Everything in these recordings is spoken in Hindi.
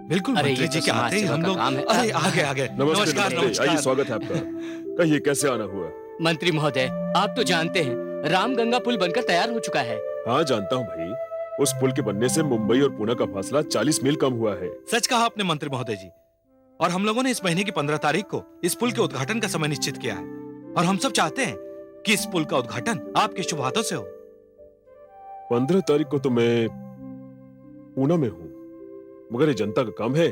बिल्कुल अरे मंत्री ये जी तो के समाज आते ही सेवा हम का लोग काम है। अरे आगे आगे नमस्ते नमस्ते, आइए स्वागत है आपका। कहिए कैसे आना हुआ? मंत्री महोदय, आप तो जानते हैं रामगंगा पुल बनकर तैयार हो चुका है। हाँ जानता हूँ भाई, उस पुल के बनने से मुंबई और पुणे का फासला 40 मील कम हुआ है। सच कहा आपने मंत्री महोदय जी। और हम लोगों ने इस महीने की 15 तारीख को इस पुल के उद्घाटन का समय निश्चित किया है। और हम सब चाहते हैं कि इस पुल का उद्घाटन आपके शुभ हाथों से हो। 15 तारीख को तो मैं पूना में हूँ, मगर ये जनता का काम है,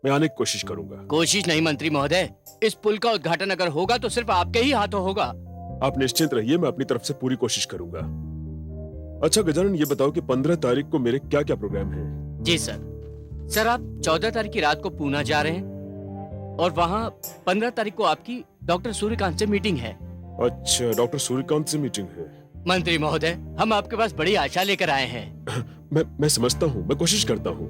मैं आने की कोशिश करूंगा। कोशिश नहीं मंत्री महोदय, इस पुल का उद्घाटन अगर होगा तो सिर्फ आपके ही हाथों होगा। आप निश्चिंत रहिए, मैं अपनी तरफ से पूरी कोशिश करूंगा। अच्छा गजानन, ये बताओ कि 15 तारीख को मेरे क्या क्या प्रोग्राम है? जी सर, आप 14 तारीख की रात को पूना जा रहे हैं और वहाँ 15 तारीख को आपकी डॉक्टर सूर्यकांत से मीटिंग है। अच्छा, डॉक्टर सूर्यकांत से मीटिंग है। मंत्री महोदय, हम आपके पास बड़ी आशा लेकर आए हैं। मैं समझता हूँ, मैं कोशिश करता हूँ।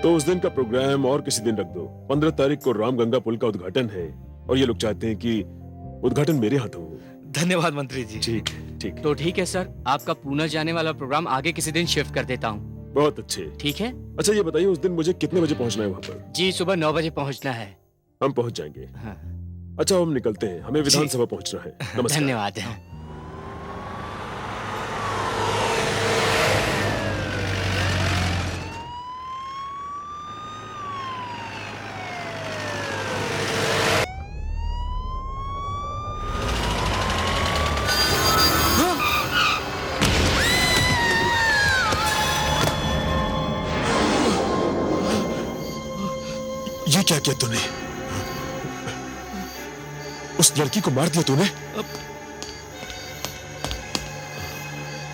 तो उस दिन का प्रोग्राम और किसी दिन रख दो। 15 तारीख को रामगंगा पुल का उद्घाटन है और ये लोग चाहते हैं कि उद्घाटन मेरे हाथों हो। धन्यवाद मंत्री जी। ठीक है, ठीक है। तो ठीक है सर, आपका पूना जाने वाला प्रोग्राम आगे किसी दिन शिफ्ट कर देता हूँ। बहुत अच्छे। ठीक है? अच्छा ये बताइए, उस दिन मुझे कितने बजे पहुंचना है वहाँ पर? जी, सुबह 9 बजे पहुँचना है। हम पहुंच जाएंगे। हाँ। अच्छा हम निकलते हैं, हमें विधानसभा पहुंचना है। नमस्कार। धन्यवाद। ये क्या किया तूने? उस लड़की को मार दिया तूने?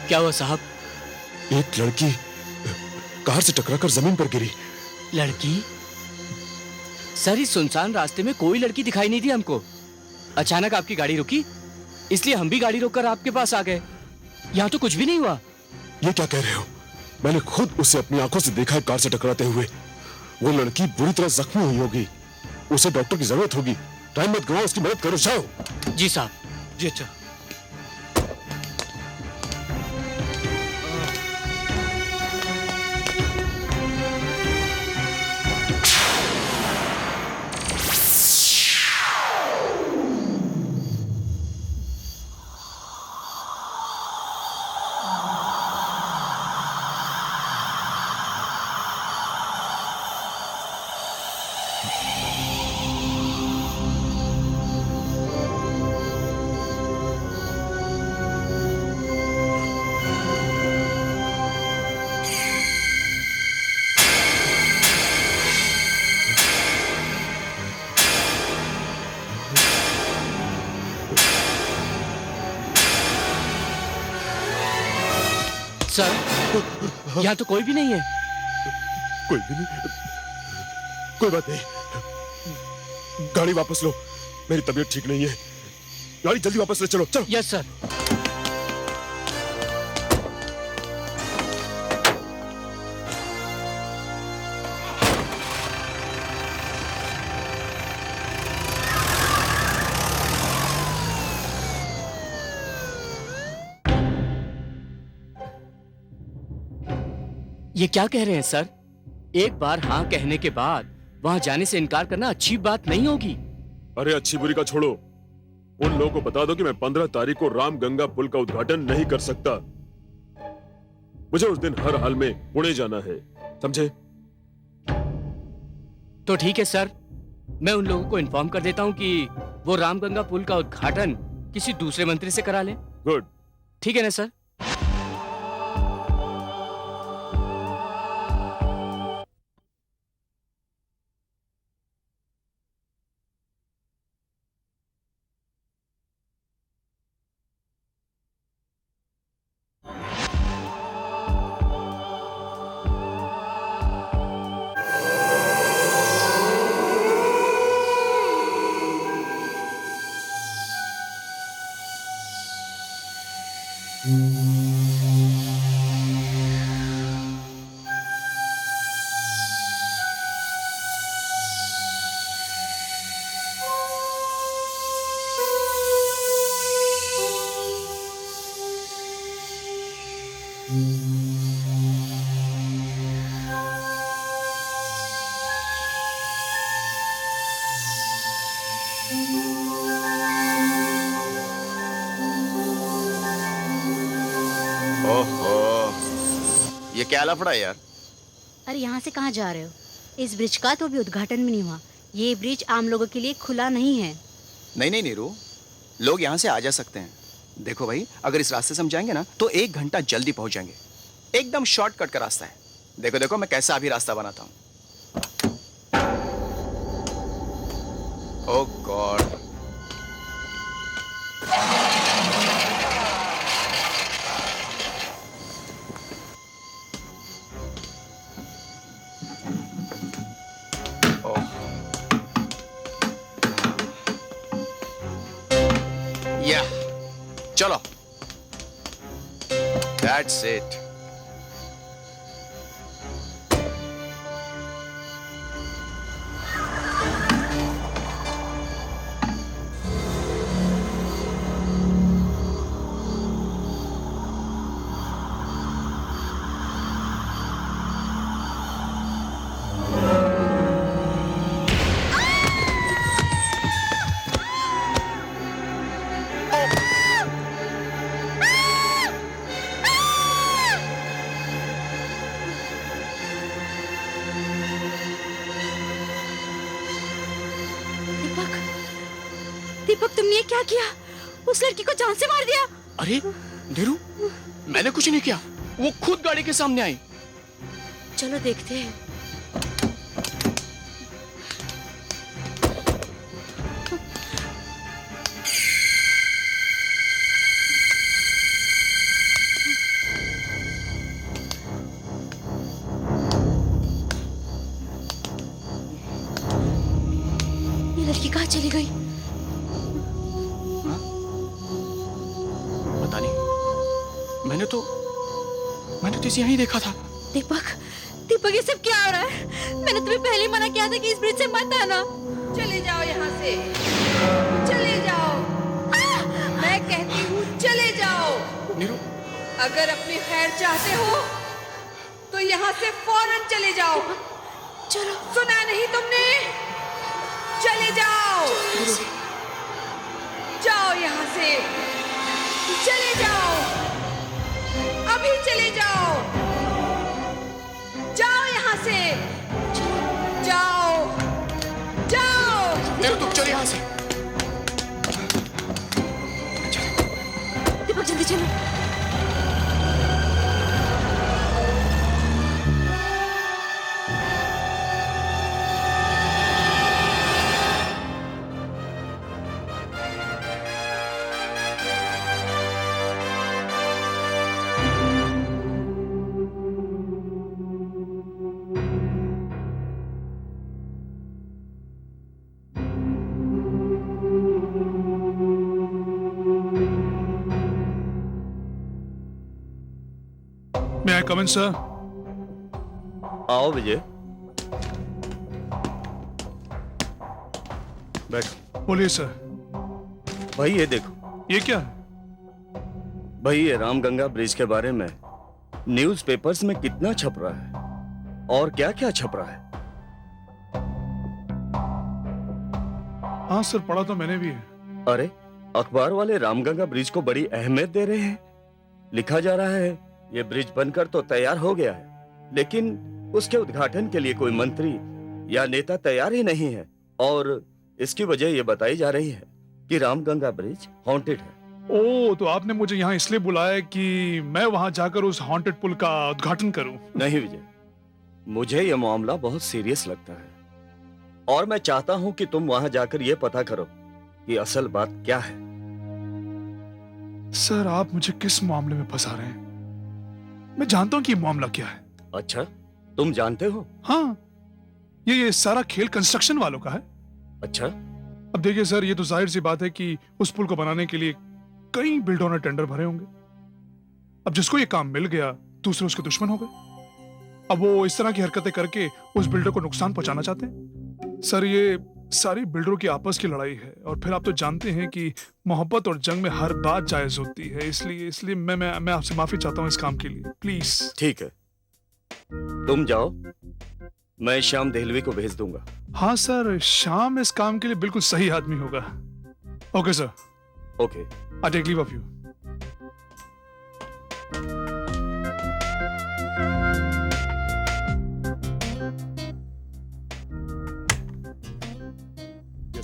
क्या हुआ साहब? एक लड़की कार से टकराकर जमीन पर गिरी। लड़की? सर, इस सुनसान रास्ते में कोई लड़की दिखाई नहीं दी हमको। अचानक आपकी गाड़ी रुकी, इसलिए हम भी गाड़ी रोककर आपके पास आ गए। यहाँ तो कुछ भी नहीं हुआ। ये क्या कह रहे हो? मैंने खुद उसे अपनी आंखों से देखा है कार से टकराते हुए। वो लड़की बुरी तरह जख्मी हुई होगी, उसे डॉक्टर की जरूरत होगी। टाइम मत गवाओ, उसकी मदद करो। जाओ। जी साहब। जी अच्छा। सर, यहाँ तो कोई भी नहीं है। कोई भी नहीं? कोई बात नहीं, गाड़ी वापस लो, मेरी तबीयत ठीक नहीं है। गाड़ी जल्दी वापस ले चलो। चलो। Yes sir. ये क्या कह रहे हैं सर? एक बार हाँ कहने के बाद वहां जाने से इनकार करना अच्छी बात नहीं होगी। अरे अच्छी बुरी का छोड़ो, उन लोगों को बता दो कि मैं 15 तारीख को रामगंगा पुल का उद्घाटन नहीं कर सकता। मुझे उस दिन हर हाल में पुणे जाना है, समझे? तो ठीक है सर, मैं उन लोगों को इन्फॉर्म कर देता हूँ कि वो रामगंगा पुल का उद्घाटन किसी दूसरे मंत्री से करा लें। गुड। ठीक है ना सर? Mm-hmm. ये क्या लफड़ा है यार? अरे यहाँ से कहाँ जा रहे हो? इस ब्रिज का तो अभी उद्घाटन भी नहीं हुआ। ये ब्रिज आम लोगों के लिए खुला नहीं है। नहीं नहीं नीरू, लोग यहाँ से आ जा सकते हैं। देखो भाई, अगर इस रास्ते से हम जाएंगे ना तो 1 घंटा जल्दी पहुंच जाएंगे। एकदम शॉर्टकट का रास्ता है। देखो देखो मैं कैसा अभी रास्ता बनाता हूँ। ओह गॉड, या चलो, दैट्स इट। दीपक, दीपक तुमने ये क्या किया? उस लड़की को जान से मार दिया। अरे नीरू, मैंने कुछ नहीं किया, वो खुद गाड़ी के सामने आई। चलो देखते हैं। ये लड़की कहाँ चली गई? पता नहीं, मैंने तो इसे यहीं देखा था। दीपक, दीपक ये सब क्या हो रहा है? मैंने तुम्हें पहले ही मना किया था कि इस ब्रिज से मत आना। चले जाओ यहाँ से, चले जाओ। मैं कहती हूँ चले जाओ। नीरू, अगर अपनी खैर चाहते हो तो यहाँ से फौरन चले जाओ। चलो। सुना नहीं तुमने? चले जाओ, जाओ यहाँ से, चले जाओ, अभी चले जाओ, जाओ यहाँ से, जाओ, जाओ। नीरू तुम चल यहाँ से। दीपक जल्दी चलो। May I come in, sir? आओ विजय, बैठो। बोलिए सर। भाई ये देखो, ये क्या है? भाई ये रामगंगा ब्रिज के बारे में न्यूज़पेपर्स में कितना छप रहा है और क्या क्या छप रहा है। हाँ सर, पढ़ा तो मैंने भी है। अरे अखबार वाले रामगंगा ब्रिज को बड़ी अहमियत दे रहे हैं। लिखा जा रहा है ये ब्रिज बनकर तो तैयार हो गया है, लेकिन उसके उद्घाटन के लिए कोई मंत्री या नेता तैयार ही नहीं है। और इसकी वजह ये बताई जा रही है कि रामगंगा ब्रिज हॉन्टेड है। ओह, तो आपने मुझे यहाँ इसलिए बुलाया कि मैं वहां जाकर उस हॉन्टेड पुल का उद्घाटन करूं? नहीं विजय, मुझे यह मामला बहुत सीरियस लगता है और मैं चाहता हूं कि तुम वहां जाकर यह पता करो कि असल बात क्या है। सर, आप मुझे किस मामले में फंसा रहे हैं? मैं जानता हूं कि ये मामला क्या है। अच्छा, तुम जानते हो? हाँ, ये सारा खेल कंस्ट्रक्शन वालों का है। अच्छा, अब देखिए सर, ये तो जाहिर सी बात है कि उस पुल को बनाने के लिए कई बिल्डरों ने टेंडर भरे होंगे। अब जिसको ये काम मिल गया, दूसरे उसके दुश्मन हो गए। अब वो इस तरह की हरकतें करके उस बिल्डर को नुकसान पहुंचाना चाहते हैं। सर, ये सारी बिल्डरों की आपस की लड़ाई है और फिर आप तो जानते हैं कि मोहब्बत और जंग में हर बात जायज होती है। इसलिए मैं आपसे माफी चाहता हूँ इस काम के लिए, प्लीज। ठीक है, तुम जाओ, मैं श्याम देहलवी को भेज दूंगा। हाँ सर, शाम इस काम के लिए बिल्कुल सही आदमी होगा। Okay sir, okay, I take leave of you.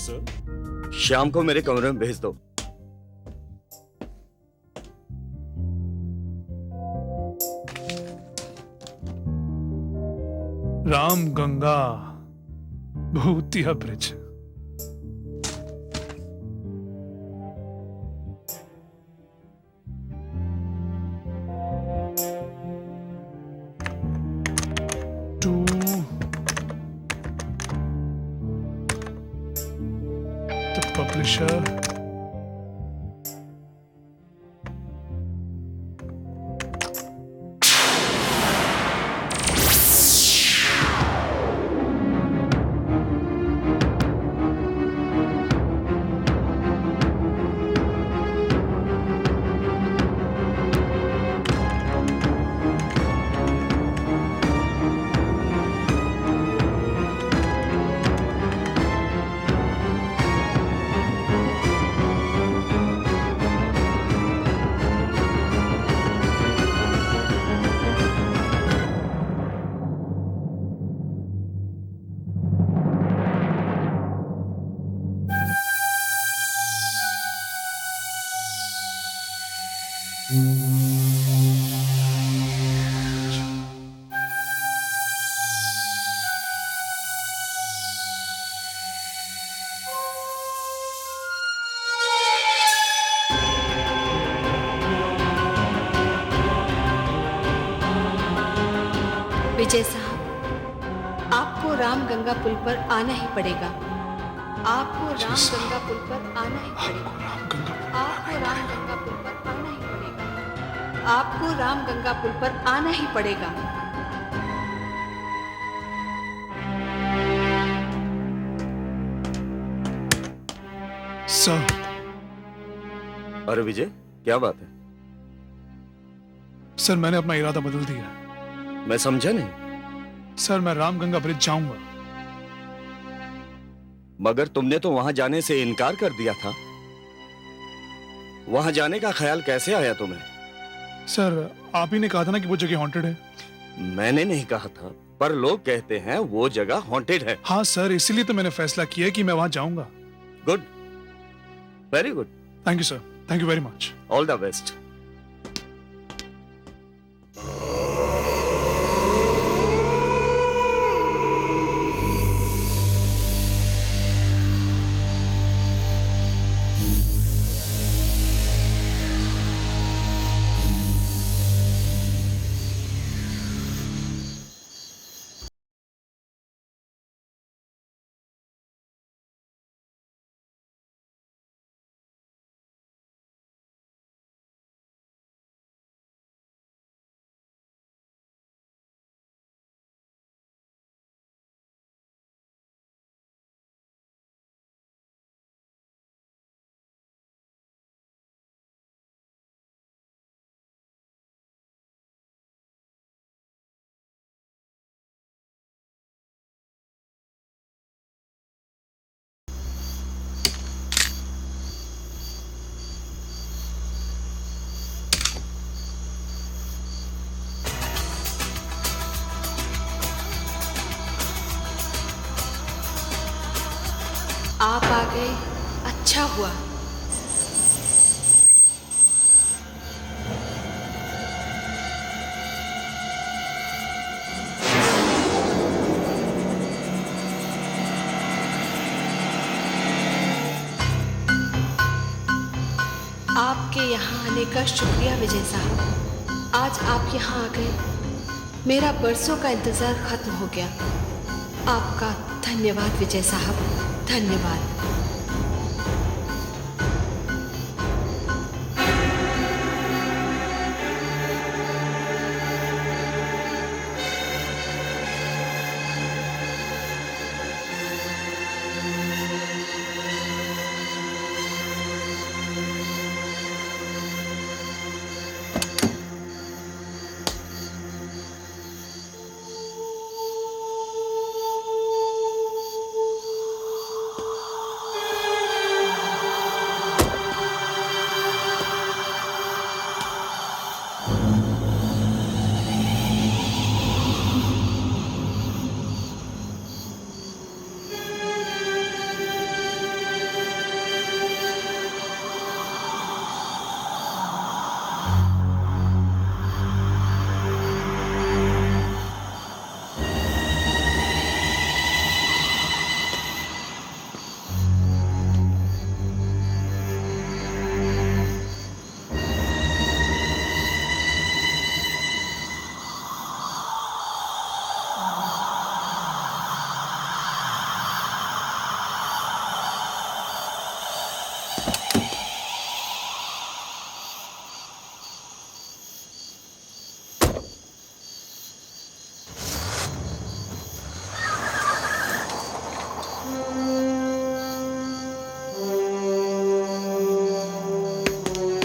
Sir. Shyam को मेरे कमरे में भेज दो। राम गंगा भूतिया bridge. To the publisher. Vijay साहब, आपको रामगंगा पुल पर आना ही पड़ेगा। आपको रामगंगा पुल पर आना ही पड़ेगा। आपको रामगंगा पुल पर आना ही पड़ेगा। आपको रामगंगा पुल पर आना ही पड़ेगा। सर। अरे विजय, क्या बात है? सर, मैंने अपना इरादा बदल दिया। मैं समझा नहीं। सर, मैं रामगंगा ब्रिज जाऊंगा। मगर तुमने तो वहां जाने से इनकार कर दिया था। वहां जाने का ख्याल कैसे आया तुम्हें? सर, आप ही ने कहा था ना कि वो जगह हॉन्टेड है। मैंने नहीं कहा था, पर लोग कहते हैं वो जगह हॉन्टेड है। हाँ सर, इसीलिए तो मैंने फैसला किया कि मैं वहां जाऊंगा। Good, very good. Thank you sir, thank you very much. All the best. आप आ गए, अच्छा हुआ। आपके यहाँ आने का शुक्रिया विजय साहब। आज आप यहाँ आ गए, मेरा बरसों का इंतजार खत्म हो गया। आपका धन्यवाद विजय साहब, धन्यवाद।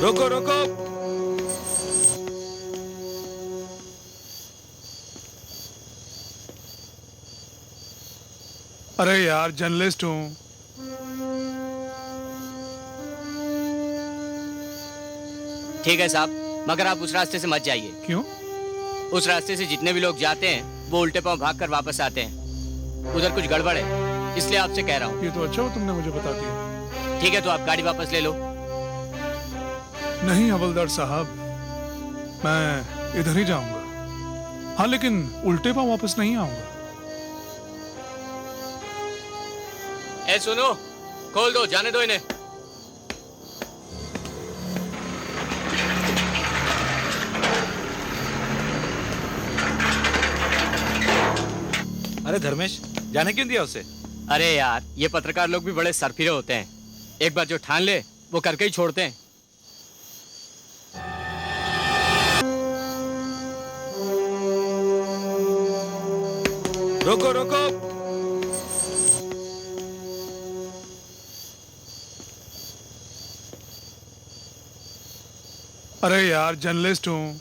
रोको रोको। अरे यार, जर्नलिस्ट हूँ। ठीक है साहब, मगर आप उस रास्ते से मत जाइए। क्यों? उस रास्ते से जितने भी लोग जाते हैं वो उल्टे पांव भाग कर वापस आते हैं। उधर कुछ गड़बड़ है, इसलिए आपसे कह रहा हूँ। ये तो अच्छा हो तुमने मुझे बता दिया। ठीक है, तो आप गाड़ी वापस ले लो। नहीं हवलदार साहब, मैं इधर ही जाऊंगा। हाँ, लेकिन उल्टे पांव वापस नहीं आऊंगा। ए सुनो, खोल दो, जाने दो इन्हें। अरे धर्मेश, जाने क्यों दिया उसे? अरे यार, ये पत्रकार लोग भी बड़े सरफिरे होते हैं। एक बार जो ठान ले वो करके ही छोड़ते हैं। रोको रोको। अरे यार, जर्नलिस्ट हूँ।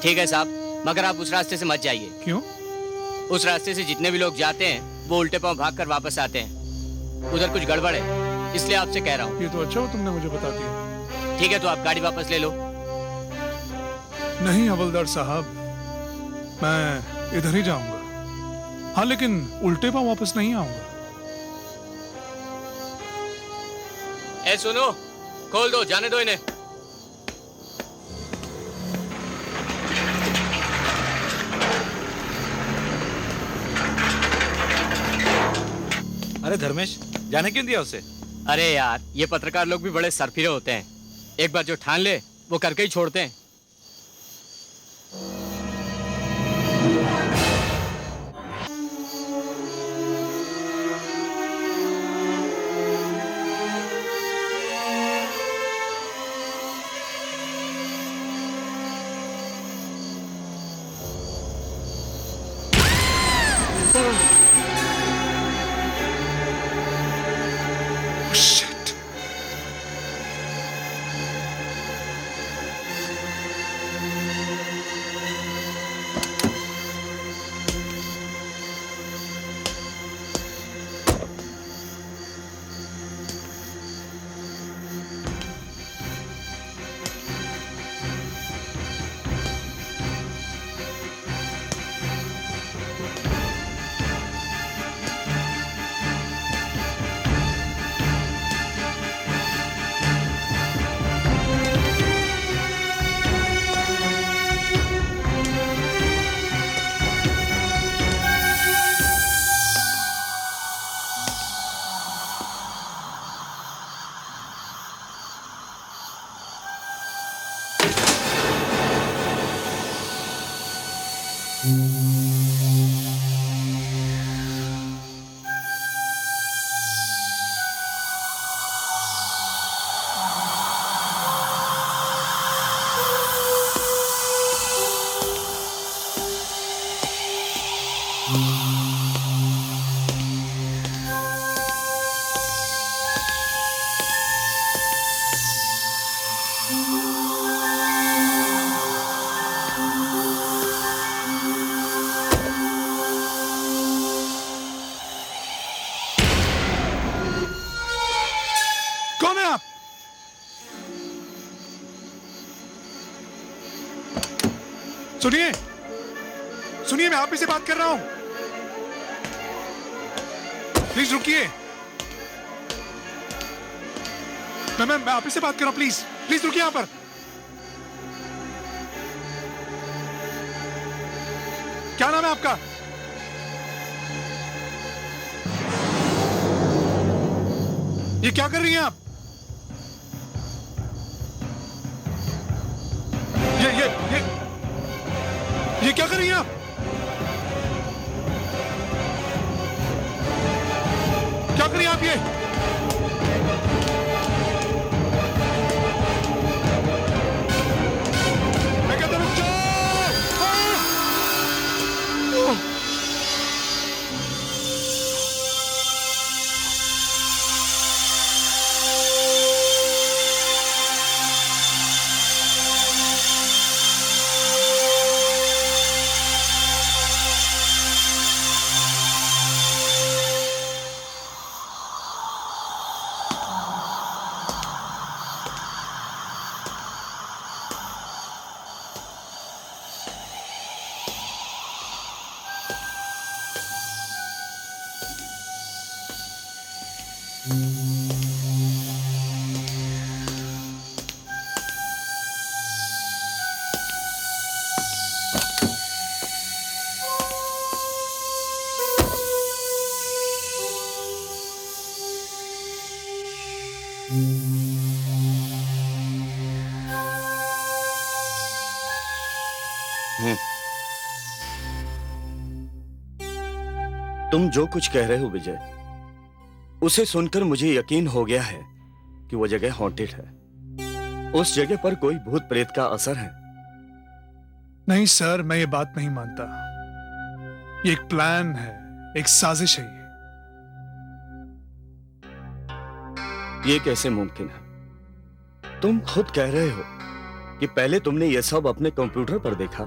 ठीक है साहब, मगर आप उस रास्ते से मत जाइए। क्यों? उस रास्ते से जितने भी लोग जाते हैं वो उल्टे पांव भाग कर वापस आते हैं। उधर कुछ गड़बड़ है, इसलिए आपसे कह रहा हूँ। ये तो अच्छा हो तुमने मुझे बता दिया। ठीक है, तो आप गाड़ी वापस ले लो। नहीं हवलदार साहब, मैं इधर ही जाऊंगा। हाँ, लेकिन उल्टे पांव वापस नहीं आऊंगा। ए सुनो, खोल दो, जाने दो इन्हें। अरे धर्मेश, जाने क्यों दिया उसे? अरे यार, ये पत्रकार लोग भी बड़े सरफिरे होते हैं। एक बार जो ठान ले वो करके ही छोड़ते हैं। कौन है आप? सुनिए, सुनिए, मैं आप ही से बात कर रहा हूं। प्लीज रुकिए। मैं आप ही से बात कर रहा हूं। प्लीज प्लीज रुकिए यहां पर। क्या नाम है आपका? ये क्या कर रही हैं आप? ये क्या कर रही हैं आप? क्या कर रही हैं आप ये? मैं कहता हूं रुक जाओ। तुम जो कुछ कह रहे हो विजय, उसे सुनकर मुझे यकीन हो गया है कि वो जगह हॉन्टेड है। उस जगह पर कोई भूत प्रेत का असर है। नहीं सर, मैं ये बात नहीं मानता। ये एक प्लान है, एक साजिश है ये कैसे मुमकिन है? तुम खुद कह रहे हो कि पहले तुमने ये सब अपने कंप्यूटर पर देखा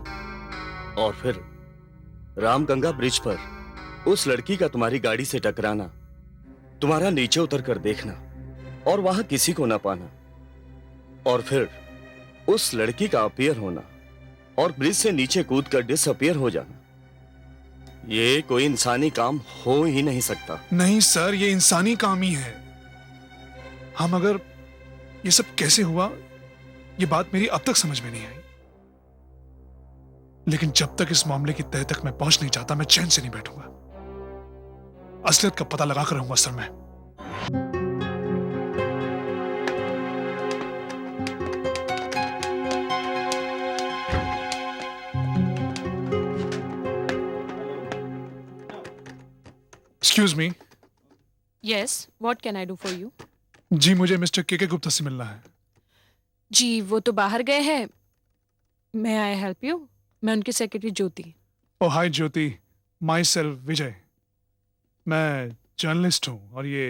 और फिर रामगंगा ब्रिज पर उस लड़की का तुम्हारी गाड़ी से टकराना, तुम्हारा नीचे उतर कर देखना और वहां किसी को ना पाना, और फिर उस लड़की का अपीयर होना और ब्रिज से नीचे कूद कर डिसअपीयर हो जाना। ये कोई इंसानी काम हो ही नहीं सकता। नहीं सर, ये इंसानी काम ही है। हम अगर ये सब कैसे हुआ, ये बात मेरी अब तक समझ में नहीं आई। लेकिन जब तक इस मामले की तह तक मैं पहुंच नहीं चाहता, मैं चैन से नहीं बैठूंगा। असलियत का पता लगा कर रहूंगा सर मैं। Excuse me. Yes, what can I do for you? जी, मुझे मिस्टर के गुप्ता से मिलना है। जी, वो तो बाहर गए हैं। मैं आई हेल्प यू? मैं उनकी secretary Jyoti. O hi Jyoti, my self विजय। मैं जर्नलिस्ट हूँ और ये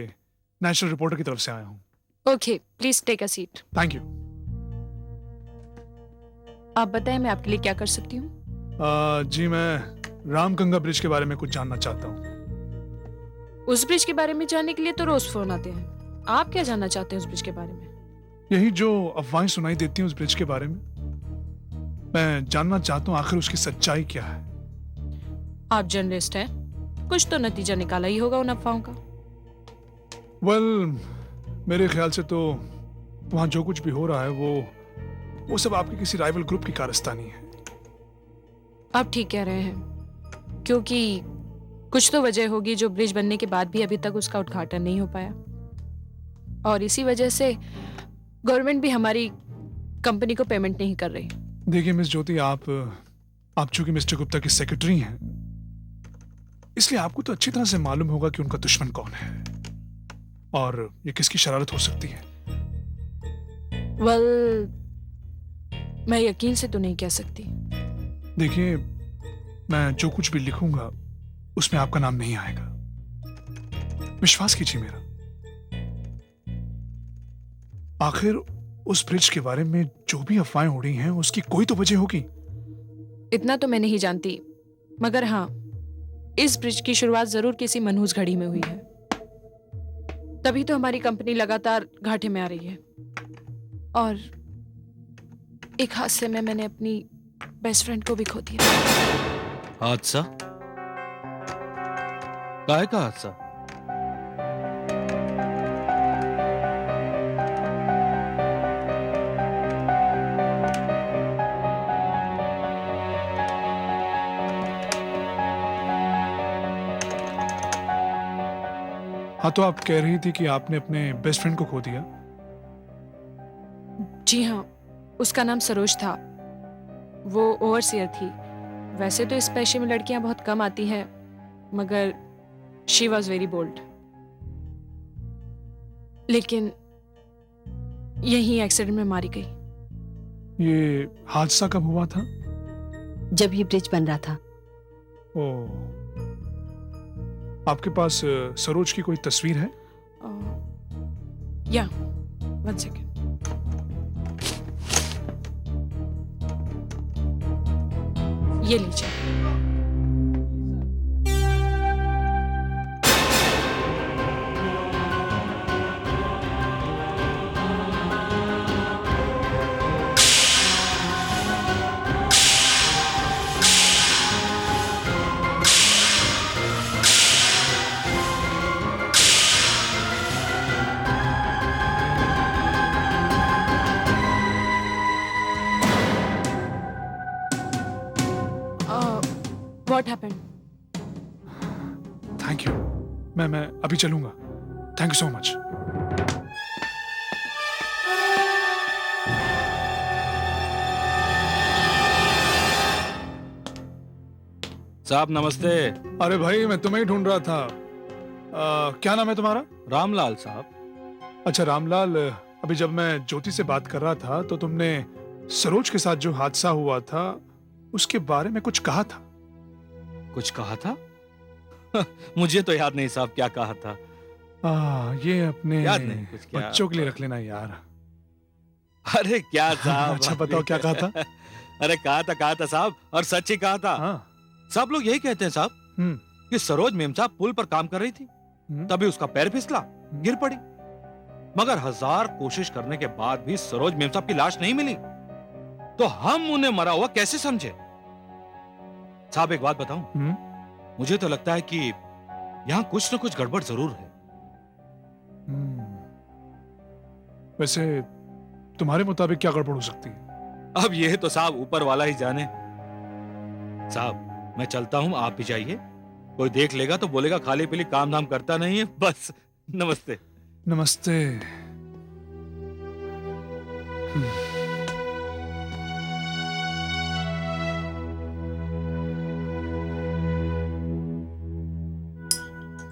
नेशनल रिपोर्टर की तरफ से आया हूँ। Okay, please take a seat. Thank you. आप बताएं मैं आपके लिए क्या कर सकती हूँ? जी, मैं रामगंगा ब्रिज के बारे में कुछ जानना चाहता हूँ। उस ब्रिज के बारे में जानने के लिए तो रोज फोन आते हैं। आप क्या जानना चाहते हैं उस ब्रिज के बारे में? यही जो अफवाहें सुनाई देती हैं उस ब्रिज के बारे में, मैं जानना चाहता हूँ आखिर उसकी सच्चाई क्या है। आप जर्नलिस्ट हैं, कुछ तो नतीजा निकाला ही होगा उन अफवाहों का। वेल, मेरे ख्याल से तो वहां जो कुछ भी हो रहा है वो सब आपके किसी राइवल ग्रुप की कारस्तानी है। आप ठीक कह रहे हैं, क्योंकि कुछ तो वजह होगी जो ब्रिज बनने के बाद भी अभी तक उसका उद्घाटन नहीं हो पाया, और इसी वजह से गवर्नमेंट भी हमारी कंपनी को पेमेंट नहीं कर रही। देखिए मिस ज्योति, आप चूंकि मिस्टर गुप्ता की सेक्रेटरी हैं, इसलिए आपको तो अच्छी तरह से मालूम होगा कि उनका दुश्मन कौन है और ये किसकी शरारत हो सकती है। वेल, मैं यकीन से तो नहीं कह सकती। देखिए, मैं जो कुछ भी लिखूंगा उसमें आपका नाम नहीं आएगा, विश्वास कीजिए मेरा। आखिर उस ब्रिज के बारे में जो भी अफवाहें उड़ी हैं उसकी कोई तो वजह होगी। इतना तो मैं नहीं जानती, मगर हाँ, इस ब्रिज की शुरुआत जरूर किसी मनहूस घड़ी में हुई है। तभी तो हमारी कंपनी लगातार घाटे में आ रही है, और एक हादसे में मैंने अपनी बेस्ट फ्रेंड को भी खो दिया। हादसा? काय का हादसा? हाँ, तो आप कह रही थी कि आपने अपने बेस्ट फ्रेंड को खो दिया। जी हाँ, उसका नाम सरोज था। वो ओवरसियर थी। वैसे तो इस पेशे में लड़कियां बहुत कम आती हैं, मगर शी वॉज वेरी बोल्ड। लेकिन यही एक्सीडेंट में मारी गई। ये हादसा कब हुआ था? जब ये ब्रिज बन रहा था। ओ, आपके पास सरोज की कोई तस्वीर है? या, वन सेकेंड। ये लीजिए। What happened? Thank you. मैं अभी चलूंगा। Thank you so much. साहब नमस्ते। अरे भाई मैं तुम्हें ही ढूंढ रहा था। क्या नाम है तुम्हारा? रामलाल साहब। अच्छा रामलाल, अभी जब मैं ज्योति से बात कर रहा था तो तुमने सरोज के साथ जो हादसा हुआ था उसके बारे में कुछ कहा था। कुछ कहा था? मुझे तो याद नहीं साहब क्या कहा था। ये अपने याद नहीं कुछ क्या। बच्चों के लिए रख लेना यार। अरे क्या साहब। अच्छा बताओ क्या कहा था? अरे कहा था साहब, और सच ही कहा था। हाँ। सब लोग यही कहते हैं साहब कि सरोज मेम साहब पुल पर काम कर रही थी, तभी उसका पैर फिसला, गिर पड़ी। मगर 1000 कोशिश करने के बाद भी सरोज मेम साहब की लाश नहीं मिली, तो हम उन्हें मरा हुआ कैसे समझे? साहब एक बात बताऊं, मुझे तो लगता है कि यहां कुछ न कुछ गड़बड़ जरूर है। वैसे तुम्हारे मुताबिक क्या गड़बड़ हो सकती है? अब ये तो साहब ऊपर वाला ही जाने। साहब मैं चलता हूं, आप भी जाइए। कोई देख लेगा तो बोलेगा खाली पीली काम धाम करता नहीं है। बस नमस्ते। नमस्ते।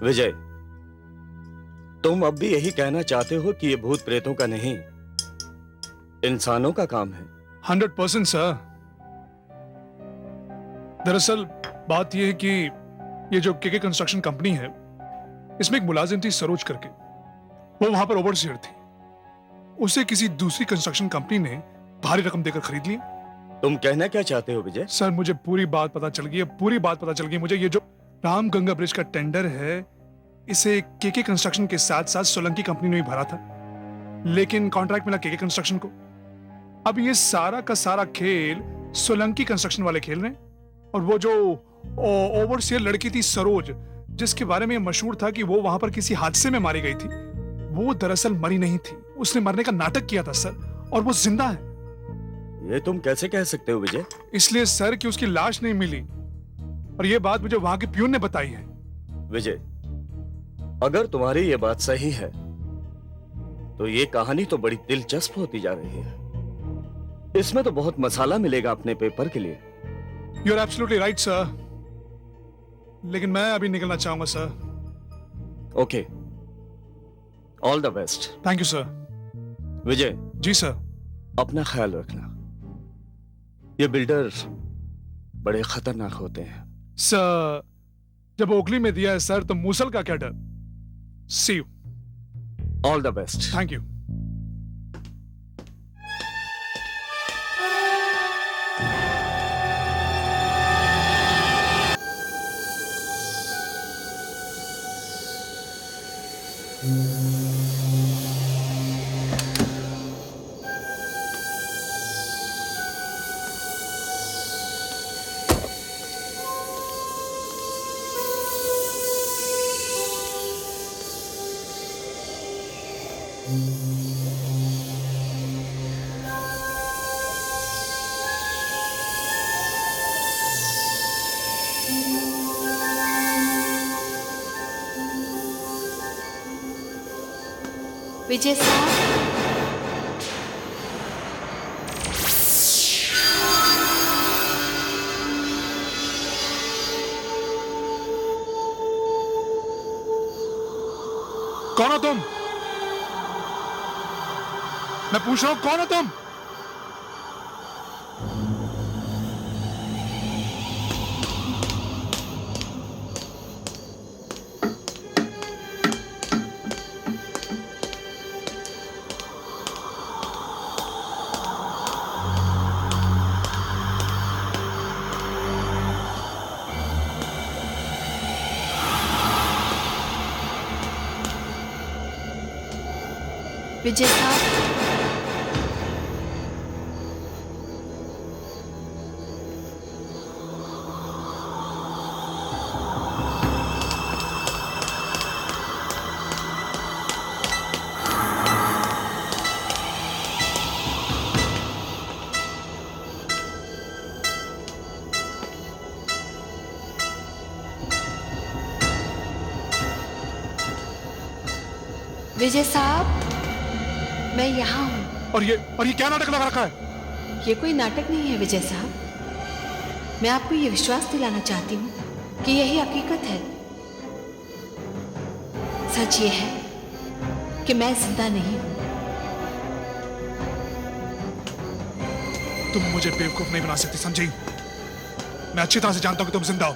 विजय, तुम अब भी यही कहना चाहते हो कि ये भूत प्रेतों का नहीं, इंसानों का काम है? 100% सर। दरअसल बात यह है कि ये जो केके कंस्ट्रक्शन कंपनी है, इसमें एक मुलाजिम थी सरोज करके। वो वहां पर ओवरसीयर थी। उसे किसी दूसरी कंस्ट्रक्शन कंपनी ने भारी रकम देकर खरीद लिया। तुम कहना क्या चाहते हो विजय? सर मुझे पूरी बात पता चल गई है, पूरी बात पता चल गई मुझे। ये जो रामगंगा ब्रिज का टेंडर है, इसे केके कंस्ट्रक्शन के साथ साथ सोलंकी कंपनी ने भी भरा था, लेकिन कॉन्ट्रैक्ट मिला केके कंस्ट्रक्शन को। अब ये सारा का सारा खेल सोलंकी कंस्ट्रक्शन वाले खेल रहे हैं। और वो जो ओवरसीयर लड़की थी सरोज, जिसके बारे में मशहूर था कि वो वहां पर किसी हादसे में मारी गई थी, वो दरअसल मरी नहीं थी। उसने मरने का नाटक किया था सर, और वो जिंदा है। ये तुम कैसे कह सकते हो विजय? इसलिए सर कि उसकी लाश नहीं मिली, और ये बात मुझे वहां के प्यून ने बताई है। विजय, अगर तुम्हारी ये बात सही है तो ये कहानी तो बड़ी दिलचस्प होती जा रही है। इसमें तो बहुत मसाला मिलेगा अपने पेपर के लिए। You are absolutely right sir, लेकिन मैं अभी निकलना चाहूंगा sir. Okay, all the best. Thank you sir. Vijay. जी सर। अपना ख्याल रखना। ये बिल्डर बड़े खतरनाक होते हैं। सर जब ओखली में दिया है सर, तो मूसल का क्या डर। See you. All the best. Thank you. Vijay साहब, कौन हो तुम? मैं पूछ रहा हूं कौन हो तुम? विजय साहब, विजय साहब, मैं यहाँ हूँ। और ये क्या नाटक लगा रखा है? ये कोई नाटक नहीं है विजय साहब। मैं आपको ये विश्वास दिलाना चाहती हूँ कि यही हकीकत है। सच ये है कि मैं जिंदा नहीं हूं। तुम मुझे बेवकूफ नहीं बना सकती संजय। मैं अच्छी तरह से जानता हूं कि तुम जिंदा हो।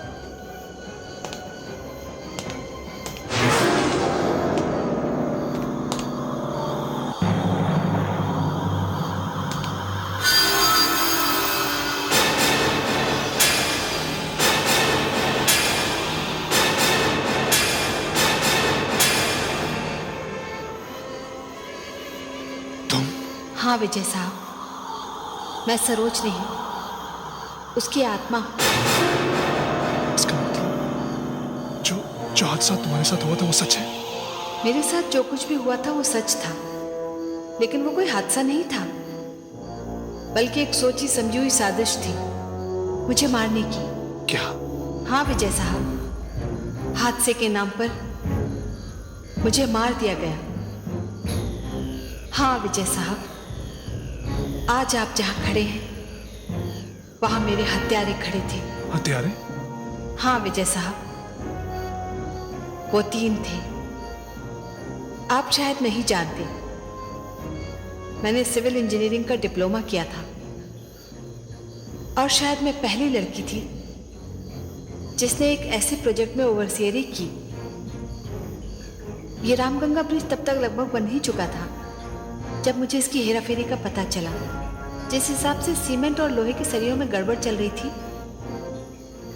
हाँ विजय साहब, मैं सरोज नहीं, उसकी आत्मा। इसका मतलब जो हादसा तुम्हारे साथ हुआ था वो सच है? मेरे साथ जो कुछ भी हुआ था वो सच था, लेकिन वो कोई हादसा नहीं था, बल्कि एक सोची समझी हुई साजिश थी मुझे मारने की। क्या? हाँ विजय साहब, हादसे के नाम पर मुझे मार दिया गया। हाँ विजय साहब, आज आप जहां खड़े हैं वहां मेरे हत्यारे खड़े थे। हत्यारे? हाँ विजय साहब, वो 3 थे। आप शायद नहीं जानते, मैंने सिविल इंजीनियरिंग का डिप्लोमा किया था और शायद मैं पहली लड़की थी जिसने एक ऐसे प्रोजेक्ट में ओवरसियरी की। ये रामगंगा ब्रिज तब तक लगभग बन ही चुका था जब मुझे इसकी हेराफेरी का पता चला। जिस हिसाब से सीमेंट और लोहे के सरियों में गड़बड़ चल रही थी,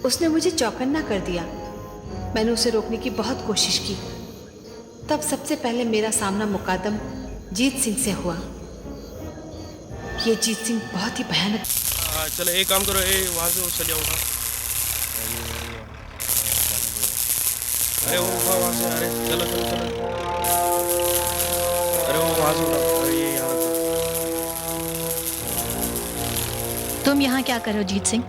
उसने मुझे चौकन्ना कर दिया। मैंने उसे रोकने की बहुत कोशिश की। तब सबसे पहले मेरा सामना मुकादम जीत सिंह से हुआ। ये जीत सिंह बहुत ही भयानक। चलो एक काम करो, वहां से चले जाओ। अरे वो वहां से, अरे चलो चलो चलो, अरे वो वहां से उठाओ। अरे ये यार, तुम यहाँ क्या कर रहे हो जीत सिंह?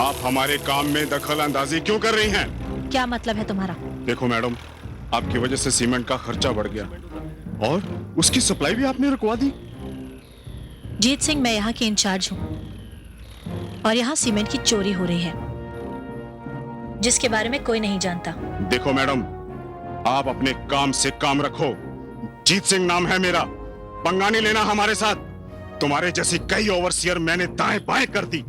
आप हमारे काम में दखल अंदाजी क्यों कर रही हैं? क्या मतलब है तुम्हारा? देखो मैडम, आपकी वजह से सीमेंट का खर्चा बढ़ गया और उसकी सप्लाई भी आपने रुकवा दी। जीत सिंह, मैं यहाँ की इंचार्ज हूँ और यहाँ सीमेंट की चोरी हो रही है जिसके बारे में कोई नहीं जानता। देखो मैडम, आप अपने काम से काम रखो। जीत सिंह नाम है मेरा, पंगा नहीं लेना हमारे साथ। तुम्हारे जैसी कई ओवरसियर मैंने दाएं बाएं कर दी।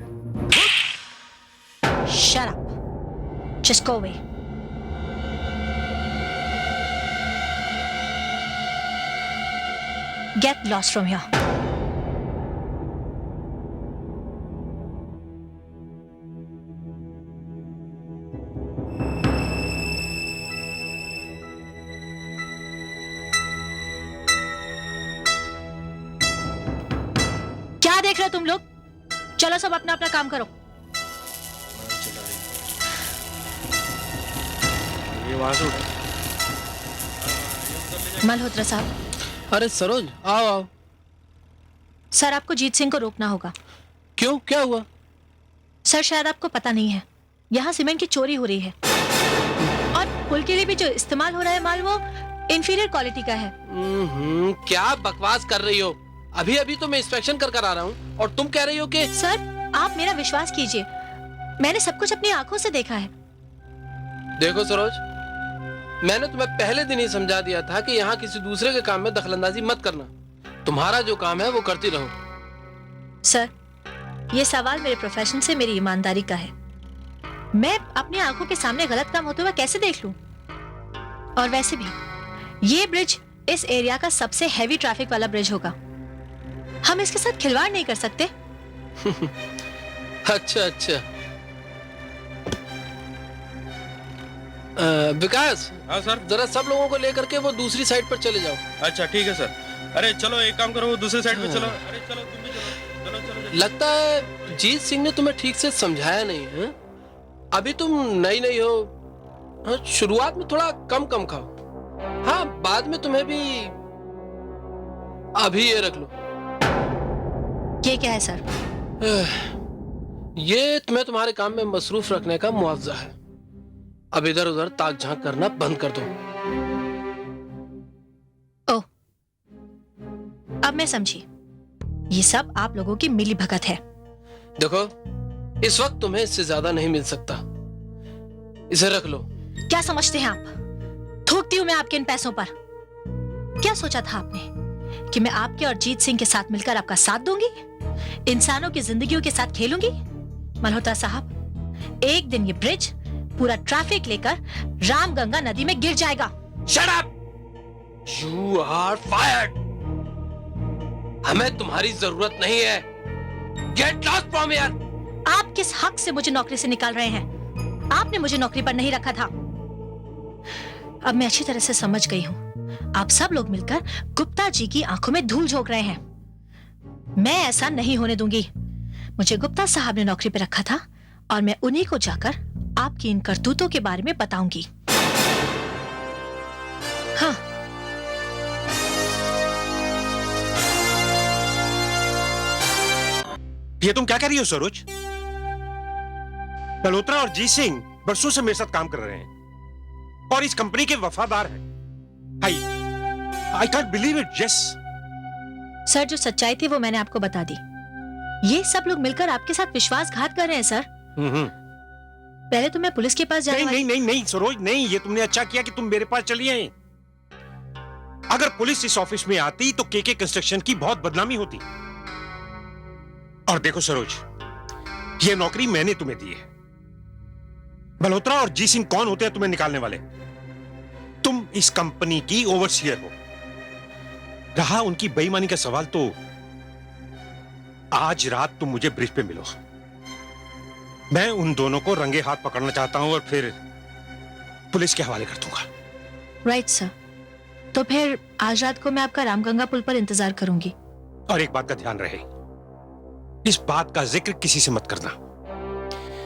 Shut up. Just go away. Get lost from here. क्या देख रहे हो तुम लोग? चलो सब अपना अपना काम करो। ये वहां से उठा। मल्होत्रा साहब। अरे सरोज, आओ आओ। सर, आपको जीत सिंह को रोकना होगा। क्यों, क्या हुआ? सर, शायद आपको पता नहीं है, यहाँ सीमेंट की चोरी हो रही है और पुल के लिए भी जो इस्तेमाल हो रहा है माल, वो इंफीरियर क्वालिटी का है। क्या बकवास कर रही हो? अभी अभी तो मैं इंस्पेक्शन कर आ रहा हूँ और तुम कह रही हो कि... सर, आप मेरा विश्वास कीजिए, मैंने सब कुछ अपनी आंखों से देखा है। देखो सरोज, मैंने तुम्हें पहले दिन ही समझा दिया था कि यहाँ किसी दूसरे के काम में दखलंदाजी मत करना। तुम्हारा जो काम है वो करती रहो। सर, ये सवाल मेरे प्रोफेशन से मेरी ईमानदारी का है। मैं अपनी आंखों के सामने गलत काम होते हुए कैसे देख लूं? और वैसे भी ये ब्रिज इस एरिया का सबसे हैवी ट्रैफिक वाला ब्रिज होगा, हम इसके साथ खिलवाड़ नहीं कर सकते। अच्छा अच्छा। विकास। हाँ सर। जरा सब लोगों को लेकर के वो दूसरी साइड पर चले जाओ। अच्छा ठीक है सर। अरे चलो एक काम करो, वो दूसरी साइड पे चलो। अरे चलो तुम भी चलो। चलो चलो। लगता है जीत सिंह ने तुम्हें ठीक से समझाया नहीं है। अभी तुम नई नई हो। हाँ, शुरुआत में थोड़ा कम कम खाओ। हाँ, बाद में तुम्हें भी। अभी ये रख लो। ये क्या है सर? ये तुम्हें तुम्हारे काम में मसरूफ रखने का मुआवजा है। अब इधर उधर ताक झांक करना बंद कर दो। ओह, अब मैं समझी, ये सब आप लोगों की मिली भगत है। देखो, इस वक्त तुम्हें इससे ज्यादा नहीं मिल सकता। इसे रख लो। क्या समझते हैं आप? थूकती हूं मैं आपके इन पैसों पर। क्या सोचा था आपने कि मैं आपके और जीत सिंह के साथ मिलकर आपका साथ दूंगी, इंसानों की जिंदगियों के साथ खेलूंगी? मल्होत्रा साहब, एक दिन ये ब्रिज पूरा ट्रैफिक लेकर रामगंगा नदी में गिर जाएगा। Shut up! You are fired! हमें तुम्हारी जरूरत नहीं है। Get lost from here! आप किस हक से मुझे नौकरी से निकाल रहे हैं? आपने मुझे नौकरी पर नहीं रखा था। अब मैं अच्छी तरह से समझ गई हूं। आप सब लोग मिलकर गुप्ता जी की आंखों में धूल झोंक रहे हैं। मैं ऐसा नहीं होने दूंगी। मुझे गुप्ता साहब ने नौकरी पर रखा था और मैं उन्हीं को जाकर आपकी इन करतूतों के बारे में बताऊंगी। हाँ, ये तुम क्या कर रही हो सरोज? मल्होत्रा और जीत सिंह बरसों से मेरे साथ काम कर रहे हैं और इस कंपनी के वफादार हैं। I can't believe it. Yes sir, जो सच्चाई थी वो मैंने आपको बता दी। ये सब लोग मिलकर आपके साथ विश्वासघात कर रहे हैं सर। पहले तो मैं पुलिस के पास जाने नहीं नहीं नहीं सरोज, नहीं। ये तुमने अच्छा किया कि तुम मेरे पास चली आई। अगर पुलिस इस ऑफिस में आती तो केके कंस्ट्रक्शन की बहुत बदनामी होती। और देखो सरोज, ये नौकरी मैंने तुम्हें दी है। मल्होत्रा और जी सिंह कौन होते हैं तुम्हें निकालने वाले? तुम इस कंपनी की ओवरसीयर हो। रहा उनकी बेईमानी का सवाल, तो आज रात तुम मुझे ब्रिज पे मिलो। मैं उन दोनों को रंगे हाथ पकड़ना चाहता हूं और फिर पुलिस के हवाले कर दूंगा। Right sir. तो फिर आज रात को मैं आपका रामगंगा पुल पर इंतजार करूंगी। और एक बात का ध्यान रहे, इस बात का जिक्र किसी से मत करना,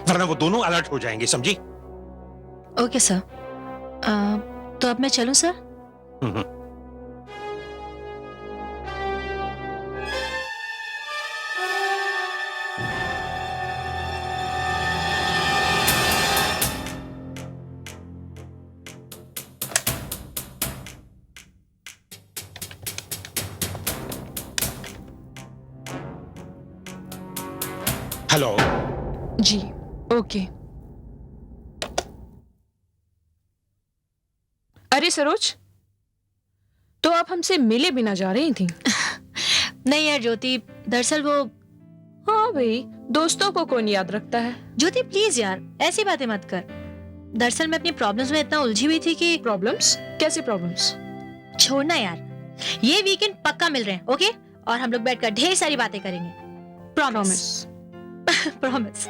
वरना वो दोनों अलर्ट हो जाएंगे, समझी? Okay sir. तो अब मैं चलूं सर? हेलो जी, ओके। अरे सरोज, तो आप हमसे मिले बिना जा रही थी? नहीं यार ज्योति, दरअसल वो। हाँ भाई, दोस्तों को कौन याद रखता है? ज्योति प्लीज यार, ऐसी बातें मत कर। दरअसल मैं अपनी प्रॉब्लम्स में इतना उलझी हुई थी कि। प्रॉब्लम्स? कैसे प्रॉब्लम्स? छोड़ना यार, ये वीकेंड पक्का मिल रहे हैं, ओके? और हम लोग बैठकर ढेर सारी बातें करेंगे। प्रॉमिस। प्रॉमिस।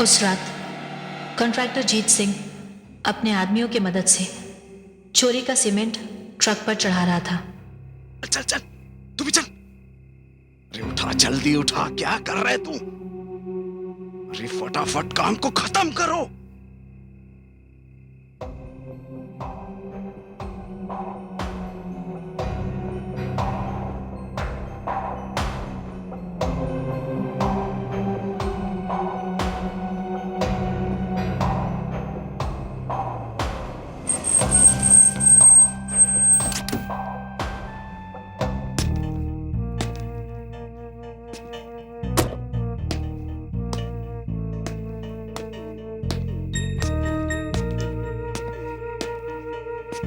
उस रात कॉन्ट्रैक्टर जीत सिंह अपने आदमियों की मदद से चोरी का सीमेंट ट्रक पर चढ़ा रहा था। चल चल, तू भी चल। अरे उठा, जल्दी उठा, क्या कर रहे तू? अरे फटाफट काम को खत्म करो।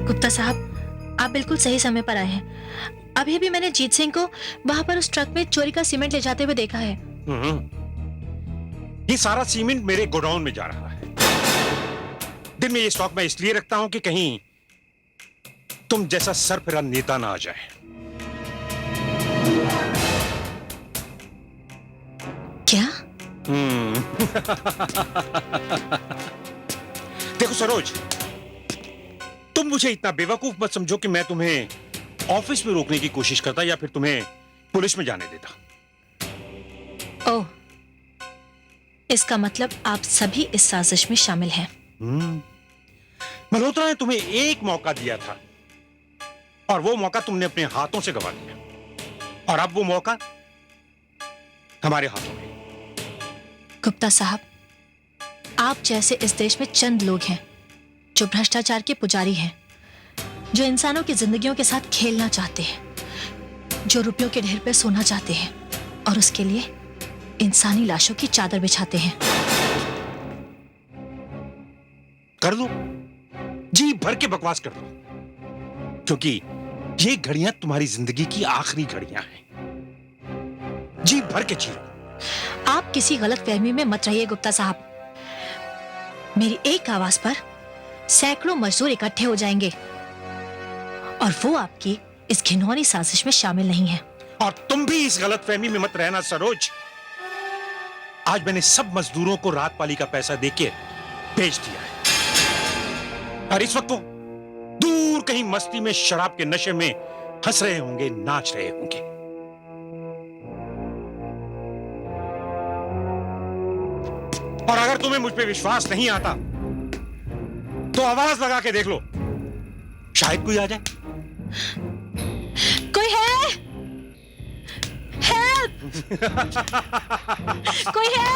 गुप्ता साहब, आप बिल्कुल सही समय पर आए हैं। अभी भी मैंने जीत सिंह को वहां पर उस ट्रक में चोरी का सीमेंट ले जाते हुए देखा है। ये सारा सीमेंट मेरे गोडाउन में जा रहा है। दिन में ये स्टॉक मैं इसलिए रखता हूं कि कहीं तुम जैसा सरफिरा नेता ना आ जाए। क्या? देखो सरोज, तुम मुझे इतना बेवकूफ मत समझो कि मैं तुम्हें ऑफिस में रोकने की कोशिश करता या फिर तुम्हें पुलिस में जाने देता। ओह, इसका मतलब आप सभी इस साजिश में शामिल हैं। मल्होत्रा ने तुम्हें एक मौका दिया था और वो मौका तुमने अपने हाथों से गवा दिया, और अब वो मौका हमारे हाथों में। गुप्ता साहब, आप जैसे इस देश में चंद लोग हैं जो भ्रष्टाचार के पुजारी हैं, जो इंसानों की जिंदगियों के साथ खेलना चाहते हैं। जो रुपयों के ढेर पे सोना चाहते हैं और उसके लिए इंसानी लाशों की चादर बिछाते हैं। कर लो, जी भर के बकवास कर लो, क्योंकि ये घड़ियां तुम्हारी जिंदगी की आखिरी घड़ियां हैं। जी भर के जियो। आप किसी गलत फहमी में मत रहिए गुप्ता साहब। मेरी एक आवाज पर सैकड़ों मजदूर इकट्ठे हो जाएंगे और वो आपकी इस घिनौनी साजिश में शामिल नहीं है। और तुम भी इस गलतफहमी में मत रहना सरोज। आज मैंने सब मजदूरों को रात पाली का पैसा देके भेज दिया है, और इस वक्त वो दूर कहीं मस्ती में शराब के नशे में हंस रहे होंगे, नाच रहे होंगे। और अगर तुम्हें मुझ पे विश्वास नहीं आता तो आवाज लगा के देख लो, शायद कोई आ जाए। कोई है? हेल्प! कोई है?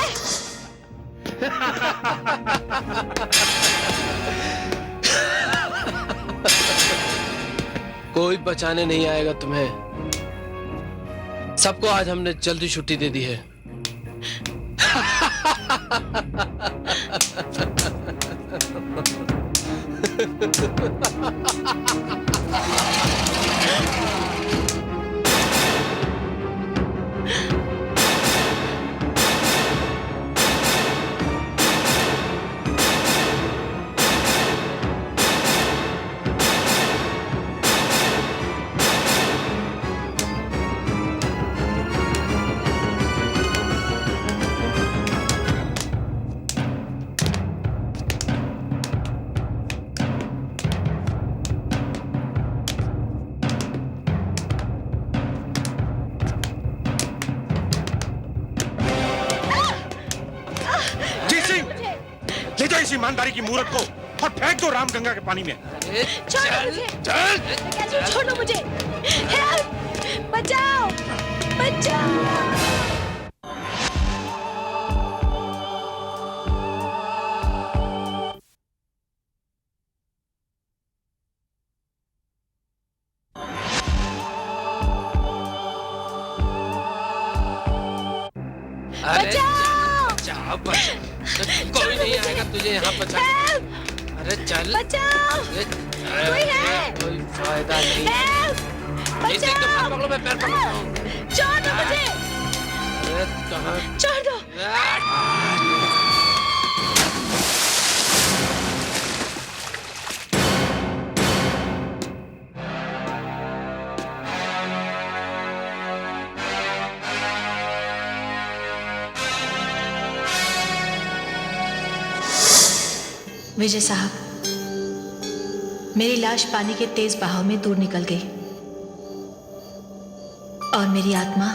कोई बचाने नहीं आएगा तुम्हें। सबको आज हमने जल्दी छुट्टी दे दी है। इस ईमानदारी की मूरत को और फेंक दो रामगंगा के पानी में। छोड़ो मुझे। हेल्प! बचाओ! बचाओ! कोई नहीं आएगा तुझे यहाँ बचाने। अरे चल, बचाओ! कोई है? कोई फायदा नहीं। इसे तो पैर पकड़ो, मैं पैर पकड़ता हूँ। छोड़ दो मुझे। अरे कहाँ? छोड़ दो। विजय साहब, मेरी लाश पानी के तेज बहाव में दूर निकल गई और मेरी आत्मा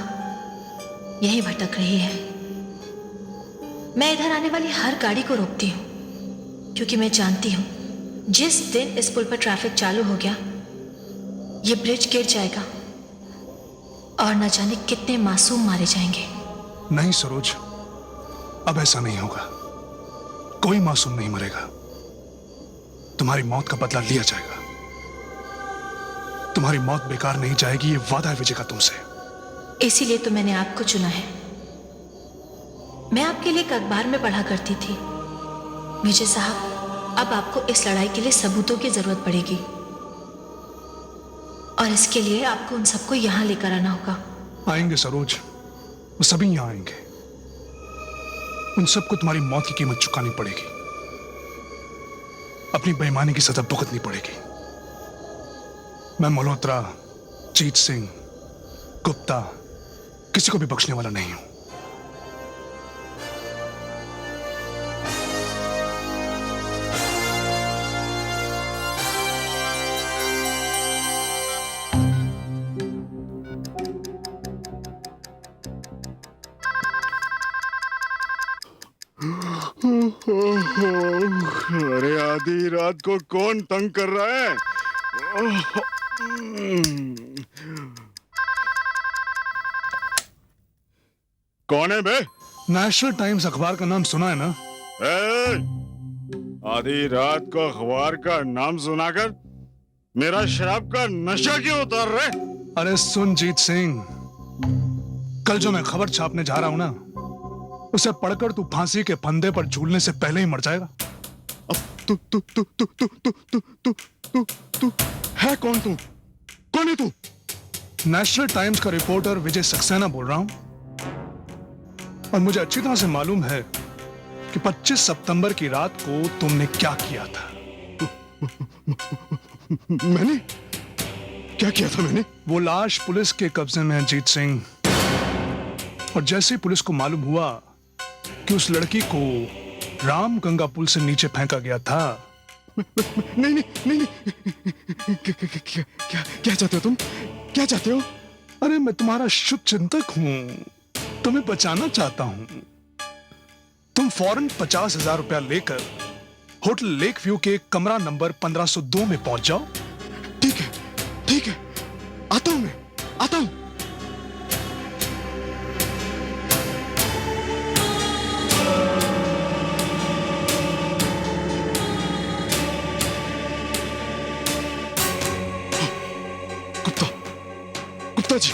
यहीं भटक रही है। मैं इधर आने वाली हर गाड़ी को रोकती हूँ क्योंकि मैं जानती हूँ जिस दिन इस पुल पर ट्रैफिक चालू हो गया ये ब्रिज गिर जाएगा और न जाने कितने मासूम मारे जाएंगे। नहीं सरोज, अब ऐसा नहीं होगा। कोई मासूम नहीं मरेगा। तुम्हारी मौत का बदला लिया जाएगा। तुम्हारी मौत बेकार नहीं जाएगी, ये वादा है विजय का तुमसे। इसीलिए तो मैंने आपको चुना है। मैं आपके लिए एक अखबार में पढ़ा करती थी। विजय साहब, अब आपको इस लड़ाई के लिए सबूतों की जरूरत पड़ेगी और इसके लिए आपको उन सबको यहां लेकर आना होगा। आएंगे सरोज, वो सभी यहां आएंगे। उन सबको तुम्हारी मौत की कीमत चुकानी पड़ेगी, अपनी बेईमानी की सजा भुगतनी पड़ेगी। मैं मल्होत्रा, जीत सिंह, गुप्ता किसी को भी बख्शने वाला नहीं हूं। अरे आधी रात को कौन तंग कर रहा है? कौन है बे? नेशनल टाइम्स अखबार का नाम सुना है ना? आधी रात को अखबार का नाम सुनाकर मेरा शराब का नशा क्यों उतार रहे? अरे सुन जीत सिंह, कल जो मैं खबर छापने जा रहा हूं ना, उसे पढ़कर तू फांसी के फंदे पर झूलने से पहले ही मर जाएगा। अब तू तू तू तू तू तू तू तू तू तू है कौन? तू कौन है? तू नेशनल टाइम्स का रिपोर्टर विजय सक्सेना बोल रहा हूं, और मुझे अच्छी तरह से मालूम है कि 25 सितंबर की रात को तुमने क्या किया था। मैंने क्या किया था? मैंने वो लाश पुलिस के कब्जे में है जीत सिंह, और जैसे ही पुलिस को मालूम हुआ कि उस लड़की को राम गंगा पुल से नीचे फेंका गया था। नहीं नहीं नहीं नहीं, क्या चाहते हो तुम? क्या चाहते हो? अरे मैं तुम्हारा शुभ चिंतक हूं, तुम्हें बचाना चाहता हूं। तुम फौरन 50,000 रुपया लेकर होटल लेक व्यू के कमरा नंबर 1502 में पहुंच जाओ। ठीक है, ठीक है, आता हूं, मैं आता हूं। गुप्ता, गुप्ता जी,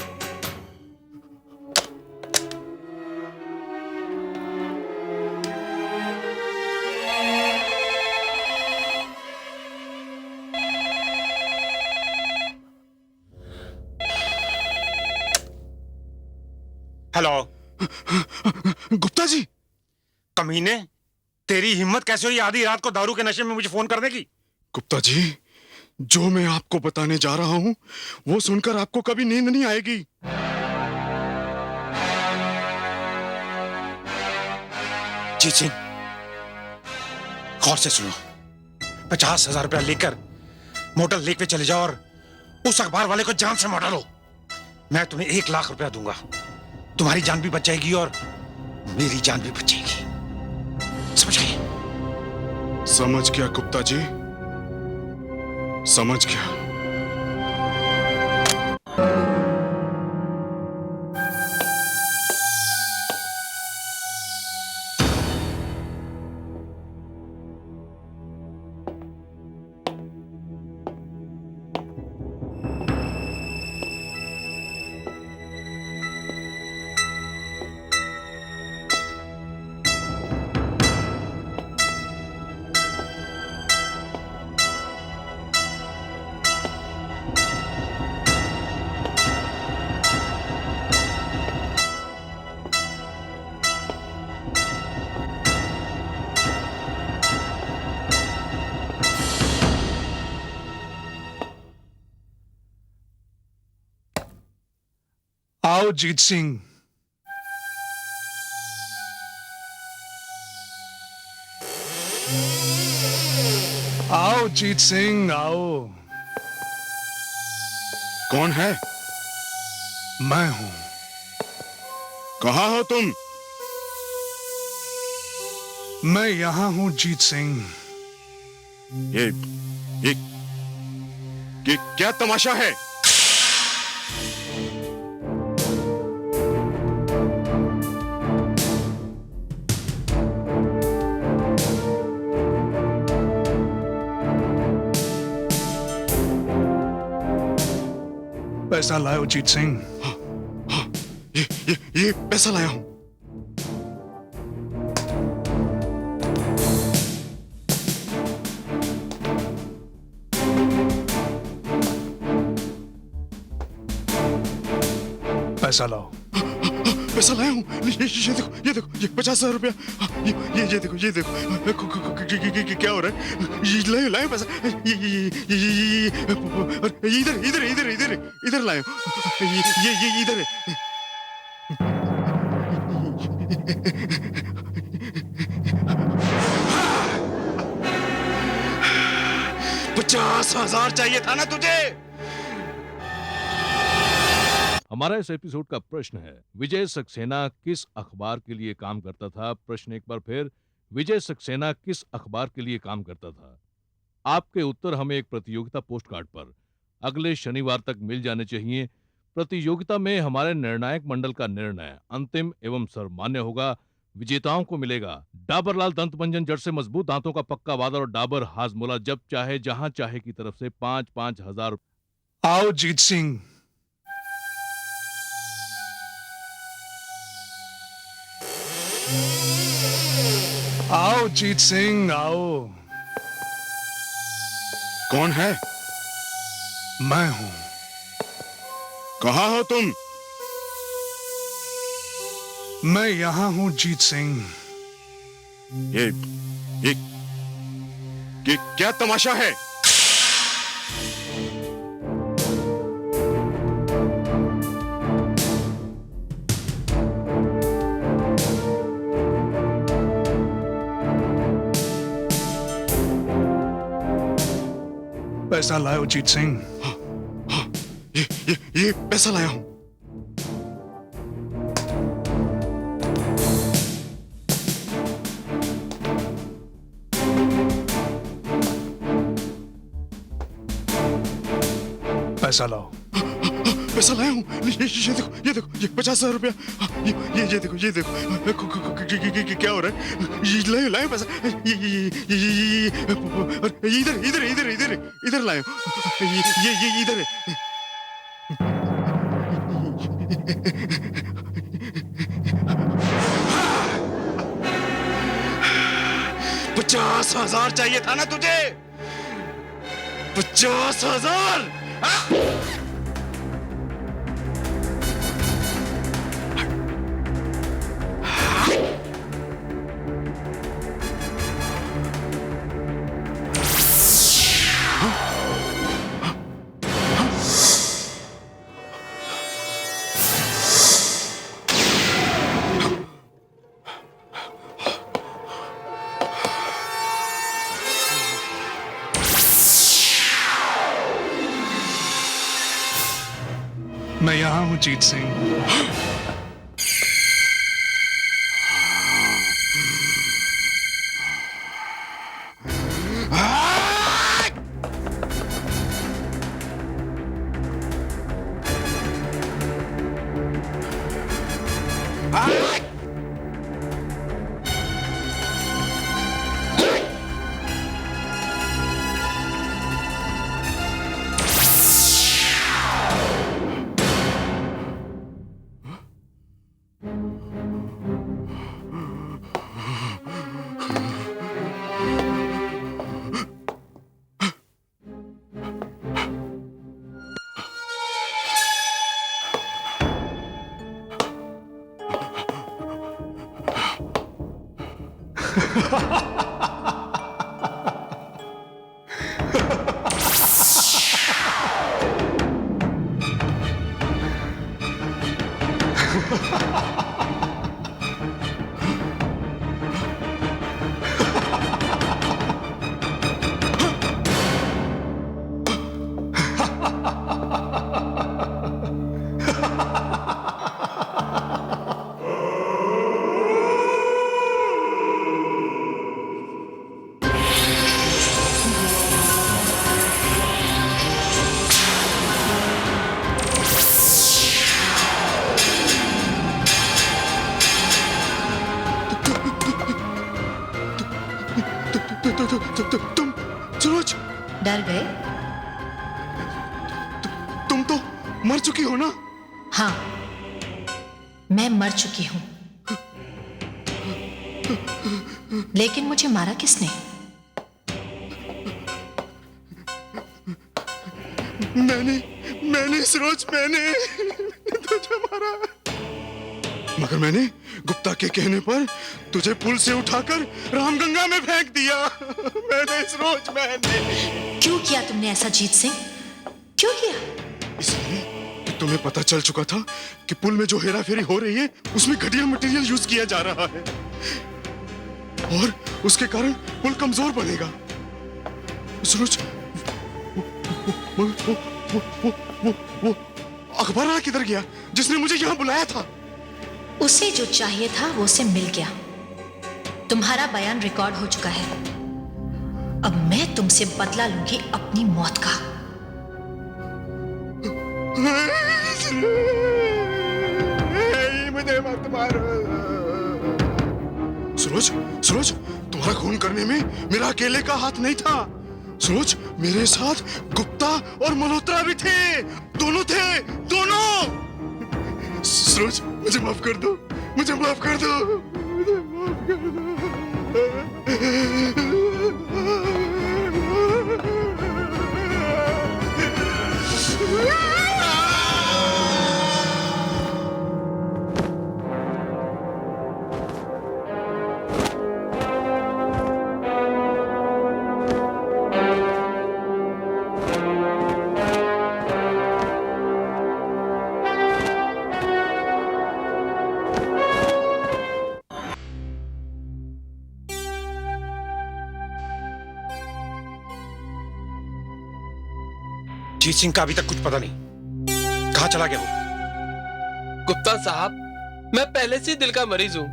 हेलो। गुप्ता जी, कमीने, तेरी हिम्मत कैसे हुई आधी रात को दारू के नशे में मुझे फोन करने की? गुप्ता जी, जो मैं आपको बताने जा रहा हूं वो सुनकर आपको कभी नींद नहीं आएगी। जी सिंह, गौर से सुनो। 50,000 रुपया लेकर मोटर लेक पे चले जाओ और उस अखबार वाले को जान से मार डालो। मैं तुम्हें 1 लाख रुपया दूंगा। तुम्हारी जान भी बच जाएगी और मेरी जान भी बच जाएगी। समझ गए? समझ गया गुप्ता जी, समझ गया। आओ जीत सिंह, आओ जीत सिंह, आओ। कौन है? मैं हूं। कहां हो तुम? मैं यहां हूं जीत सिंह। ये क्या तमाशा है? पैसा लाओ जीत सिंह। ये पैसा लाया हूं। पैसा लाओ। पैसा लाया हूं। ये देखो, ये देखो, ये 50,000 रुपया। ये देखो, ये देखो। क्या हो रहा है? ये लाए पैसा। इधर इधर इधर इधर इधर लाए। ये इधर है। 50,000 चाहिए था ना तुझे? हमारा इस एपिसोड का प्रश्न है, विजय सक्सेना किस अखबार के लिए काम करता था? प्रश्न एक बार फिर, विजय सक्सेना किस अखबार के लिए काम करता था? आपके उत्तर हमें एक प्रतियोगिता पोस्ट कार्ड पर अगले शनिवार तक मिल जाने चाहिए। प्रतियोगिता में हमारे निर्णायक मंडल का निर्णय अंतिम एवं सर्वमान्य होगा। विजेताओं को मिलेगा डाबर लाल दंत मंजन, जड़ से मजबूत दांतों का पक्का वादा, और डाबर हाजमोला जब चाहे जहां चाहे की तरफ से 5-5 हजार। आओ जीत सिंह, आओ जीत सिंह, आओ। कौन है? मैं हूं। कहाँ हो तुम? मैं यहां हूं जीत सिंह। ये क्या तमाशा है? पैसा लाओ जीत सिंह। ये पैसा लाया हूं। पैसा लाओ। पैसा लाया हूं। ये देखो ये 50,000 रुपया। ये देखो क्या हो रहा है? ये लाए पैसा। इधर लाए। ये इधर है। 50,000 चाहिए था ना तुझे? 50,000। मैं यहां हूं जीत सिंह। तुम सूरज, डर गए? तुम तो मर चुकी हो ना? हाँ, मैं मर चुकी हूं। लेकिन मुझे मारा किसने? मैंने सूरज, मैंने तुझे मारा। मगर मैंने गुप्ता के कहने पर तुझे पुल से उठाकर रामगंगा में फेंक दिया। मैंने। क्यों किया तुमने ऐसा जीत सिंह? क्यों किया? इसलिए कि तुम्हें पता चल चुका था कि पुल में जो हेरा फेरी हो रही है उसमें घटिया मटेरियल यूज किया जा रहा है और उसके कारण पुल कमजोर बनेगा। सूरज, वो अखबार किधर गया जिसने मुझे यहाँ बुलाया था? उसे जो चाहिए था वो उसे मिल गया। तुम्हारा बयान रिकॉर्ड हो चुका है। अब मैं तुमसे बदला लूंगी अपनी मौत का। मुझे मत मारो। सूरज, तुम्हारा खून करने में मेरा अकेले का हाथ नहीं था। सूरज, मेरे साथ गुप्ता और मल्होत्रा भी थे। दोनों थे, दोनों। सूरज, मुझे माफ कर दो, मुझे माफ कर दो। जीत सिंह का अभी तक कुछ पता नहीं, कहां चला गया वो? गुप्ता साहब, मैं पहले से ही दिल का मरीज हूं।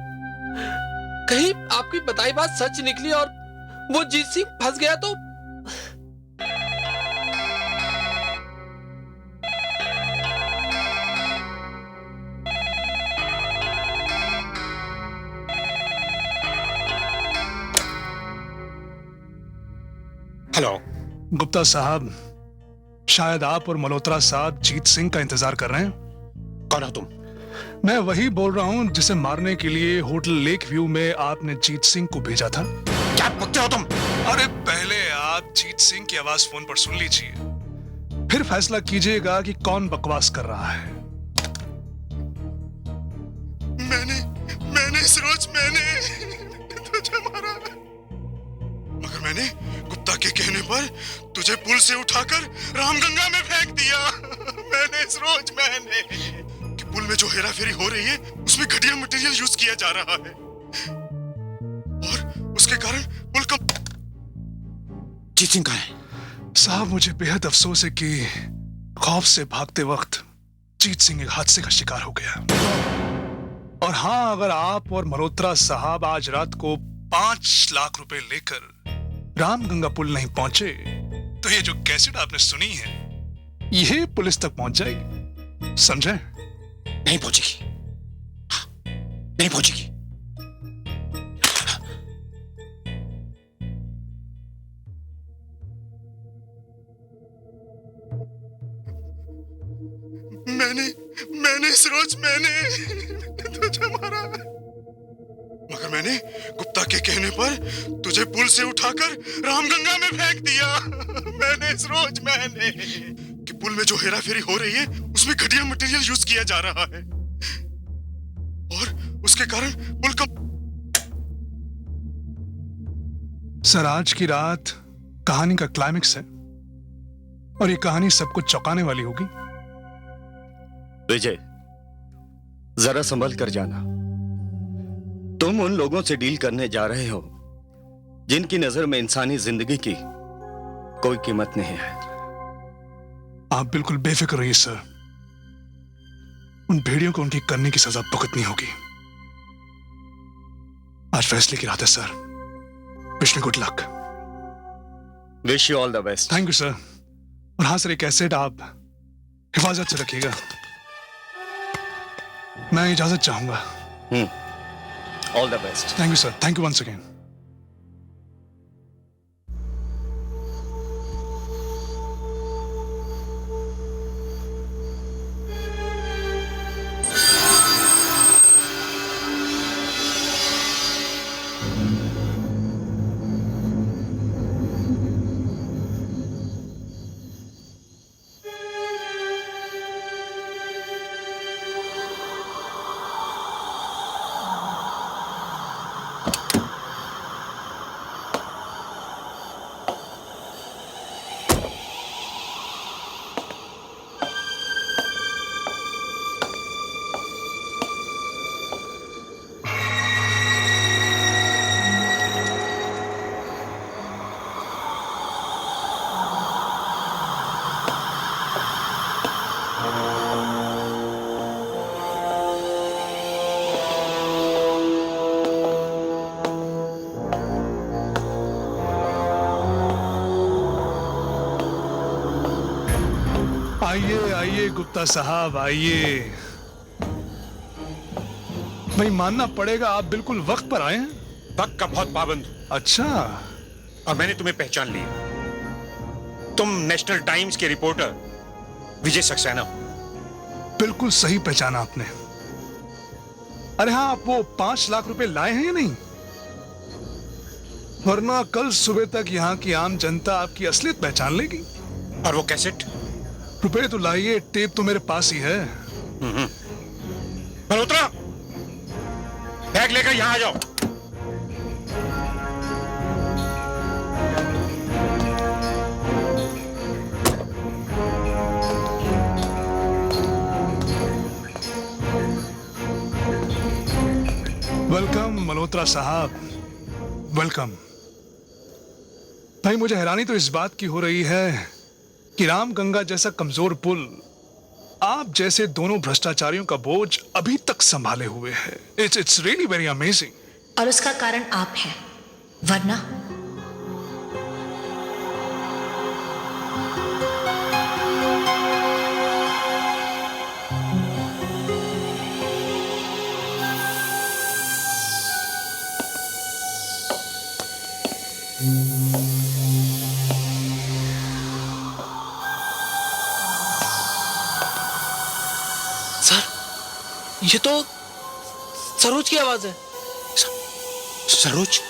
कहीं आपकी बताई बात सच निकली और वो जीत सिंह फंस गया तो? हेलो गुप्ता साहब, शायद आप और मल्होत्रा साहब जीत सिंह का इंतजार कर रहे हैं। कौन हो तुम? मैं वही बोल रहा हूं जिसे मारने के लिए होटल लेक व्यू में आपने जीत सिंह को भेजा था। क्या बकते हो तुम? अरे पहले आप जीत सिंह की आवाज फोन पर सुन लीजिए, फिर फैसला कीजिएगा कि कौन बकवास कर रहा है। मैंने सरोज, मैंने तुझे मारा, मगर मैंने गुप्ता के कहने पर तुझे पुल से उठाकर रामगंगा में फेंक दिया। मैंने सरोज, मैंने कि पुल में जो हेरा फेरी हो रही है उसमें घटिया मटेरियल यूज किया जा रहा है और उसके कारण पुल का। जीत सिंह कहाँ है? साहब, मुझे बेहद अफसोस है कि खौफ से भागते वक्त जीत सिंह एक हादसे का शिकार हो गया। और हाँ, अगर आप और मल्होत्रा साहब आज रात को 5 लाख रुपए लेकर रामगंगा पुल नहीं पहुंचे तो ये जो कैसेट आपने सुनी है ये पुलिस तक पहुंच जाएगी, समझे? नहीं पहुंचेगी, नहीं पहुंचेगी। मैंने सरोज, मैंने तुझे मारा, मगर मैंने गुप्ता के कहने पर तुझे पुल से उठाकर रामगंगा में फेंक दिया। मैंने सरोज, मैंने कि पुल में जो हेरा फेरी हो रही है उसमें घटिया मटेरियल यूज किया जा रहा है और उसके कारण पुल का। सर, आज की रात कहानी का क्लाइमेक्स है और ये कहानी सबको चौंकाने वाली होगी। विजय, जरा संभल कर जाना। तुम उन लोगों से डील करने जा रहे हो जिनकी नजर में इंसानी जिंदगी की कोई कीमत नहीं है। आप बिल्कुल बेफिक्र रहिए सर, उन भेड़ियों को उनकी करने की सजा भुगतनी होगी। आज फैसले की रात है sir. Wish me good luck. Wish you all the best. Thank you sir. और हाँ सर, एक एसेट आप हिफाजत से रखिएगा। मैं इजाजत चाहूंगा। All the best. Thank you sir. Thank you once again. आइए आइए गुप्ता साहब, आइए। भाई मानना पड़ेगा आप बिल्कुल वक्त पर आए हैं। वक्त का बहुत पाबंद हूं। अच्छा, और मैंने तुम्हें पहचान लिया। तुम नेशनल टाइम्स के रिपोर्टर विजय सक्सेना हो। बिल्कुल सही पहचाना आपने। अरे हाँ, आप वो 5 लाख रुपए लाए हैं या नहीं? वरना कल सुबह तक यहाँ की आम जनता आपकी असलियत पहचान लेगी। और वो कैसेट? रुपए तो लाइए, टेप तो मेरे पास ही है। मल्होत्रा, बैग लेकर यहाँ आ जाओ। वेलकम मल्होत्रा साहब, वेलकम। भाई, मुझे हैरानी तो इस बात की हो रही है कि रामगंगा जैसा कमजोर पुल आप जैसे दोनों भ्रष्टाचारियों का बोझ अभी तक संभाले हुए है। It's really very amazing. और उसका कारण आप हैं, वरना ये तो सरोज की आवाज है। सरोज?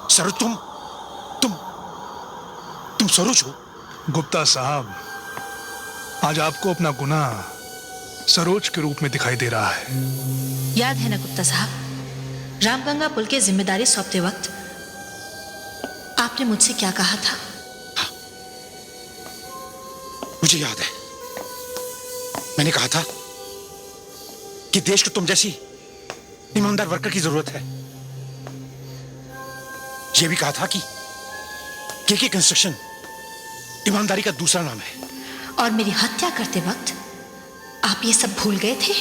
सरोज, तुम सरोज हो? गुप्ता साहब, आज आपको अपना गुनाह सरोज के रूप में दिखाई दे रहा है। याद है ना गुप्ता साहब, रामगंगा पुल की जिम्मेदारी सौंपते वक्त आपने मुझसे क्या कहा था? हाँ, मुझे याद है। मैंने कहा था कि देश को तुम जैसी ईमानदार वर्कर की जरूरत है। यह भी कहा था कि केके कंस्ट्रक्शन ईमानदारी का दूसरा नाम है। और मेरी हत्या करते वक्त आप ये सब भूल गए थे?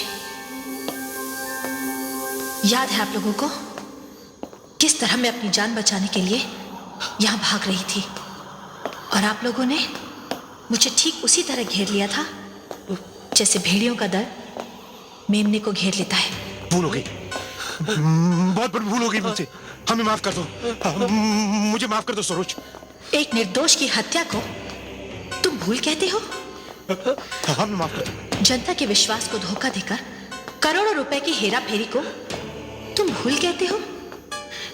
याद है आप लोगों को किस तरह मैं अपनी जान बचाने के लिए यहां भाग रही थी और आप लोगों ने मुझे ठीक उसी तरह घेर लिया था जैसे भेड़ियों का दल मेमने को घेर लेता है। भूल हो गई, बहुत बड़ी भूल हो गई मुझसे। हमें माफ कर दो, मुझे माफ कर दो सरोज। एक निर्दोष की हत्या को तुम भूल कहते हो? हमें माफ कर दो। जनता के विश्वास को धोखा देकर करोड़ों रुपए की हेरा फेरी को तुम भूल कहते हो?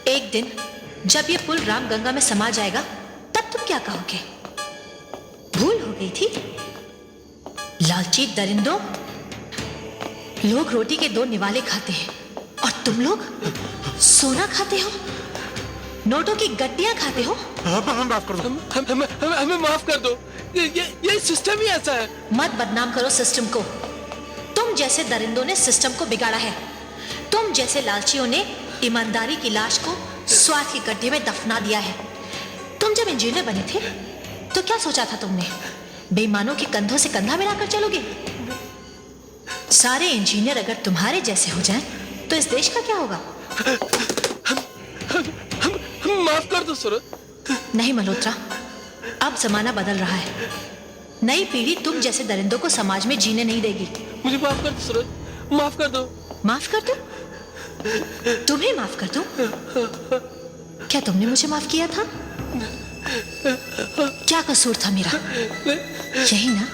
एक दिन जब ये पुल रामगंगा में समा जाएगा तब तुम क्या कहोगे? भूल हो गई थी? लालची दरिंदों, लोग रोटी के 2 निवाले खाते हैं और तुम लोग सोना खाते हो, नोटों की गड्डियां खाते हो। हमें माफ कर दो, हमें माफ कर दो। ये सिस्टम ही ऐसा है। मत बदनाम करो सिस्टम को। तुम जैसे दरिंदों ने सिस्टम को बिगाड़ा है। तुम जैसे लालचियों ने ईमानदारी की लाश को स्वार्थ के गड्ढे में दफना दिया है। तुम जब इंजीनियर बने थे तो क्या सोचा था तुमने? बेईमानों के कंधों से कंधा मिलाकर चलोगे? सारे इंजीनियर अगर तुम्हारे जैसे हो जाएं तो इस देश का क्या होगा? हम माफ कर दो सूरज। नहीं मल्होत्रा, अब जमाना बदल रहा है। नई पीढ़ी तुम जैसे दरिंदों को समाज में जीने नहीं देगी। मुझे माफ कर दो सूरज, माफ कर दो। माफ कर दो? तुम्हें माफ कर दो? क्या तुमने मुझे माफ किया था? क्या कसूर था मेरा? यही ना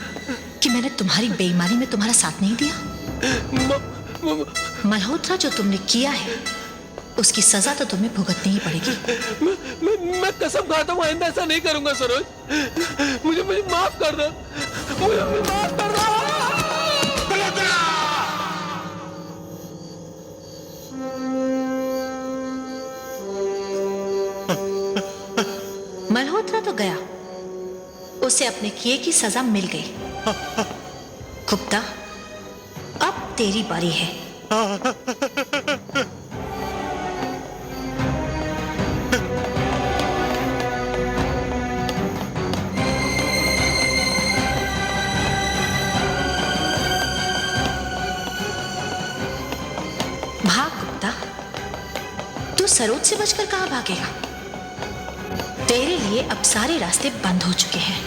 कि मैंने तुम्हारी बेईमानी में तुम्हारा साथ नहीं दिया। मल्होत्रा, जो तुमने किया है उसकी सजा तो तुम्हें भुगतनी ही पड़ेगी। मैं कसम खाता हूँ आइंदा ऐसा नहीं करूंगा सरोज। मुझे माफ कर दो, मुझे माफ कर दो। मल्होत्रा तो गया, उसे अपने किए की सजा मिल गई। गुप्ता, अब तेरी बारी है। भाग गुप्ता, तू सरोज से बचकर कहां भागेगा? तेरे लिए अब सारे रास्ते बंद हो चुके हैं।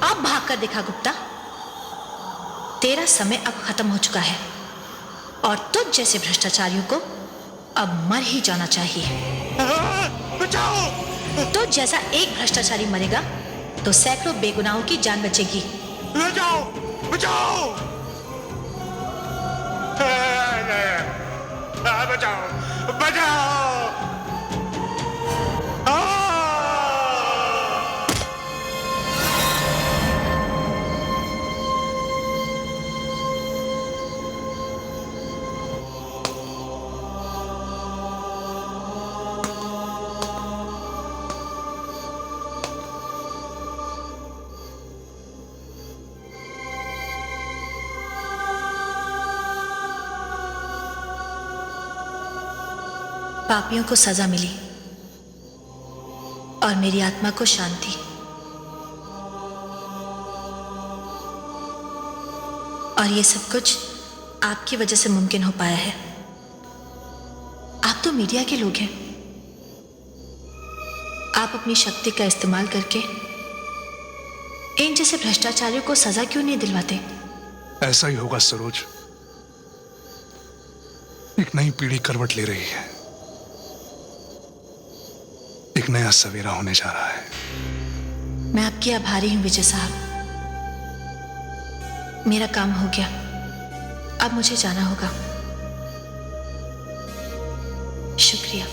अब भाग कर देखा गुप्ता, तेरा समय अब खत्म हो चुका है और तुझ जैसे भ्रष्टाचारियों को अब मर ही जाना चाहिए। तुझ जैसा एक भ्रष्टाचारी मरेगा तो सैकड़ों बेगुनाहों की जान बचेगी। बचाओ बचाओ बचाओ बचाओ। पापियों को सजा मिली और मेरी आत्मा को शांति। और ये सब कुछ आपकी वजह से मुमकिन हो पाया है। आप तो मीडिया के लोग हैं, आप अपनी शक्ति का इस्तेमाल करके इन जैसे भ्रष्टाचारियों को सजा क्यों नहीं दिलवाते? ऐसा ही होगा सरोज। एक नई पीढ़ी करवट ले रही है, एक नया सवेरा होने जा रहा है। मैं आपकी आभारी हूं विजय साहब। मेरा काम हो गया, अब मुझे जाना होगा। शुक्रिया।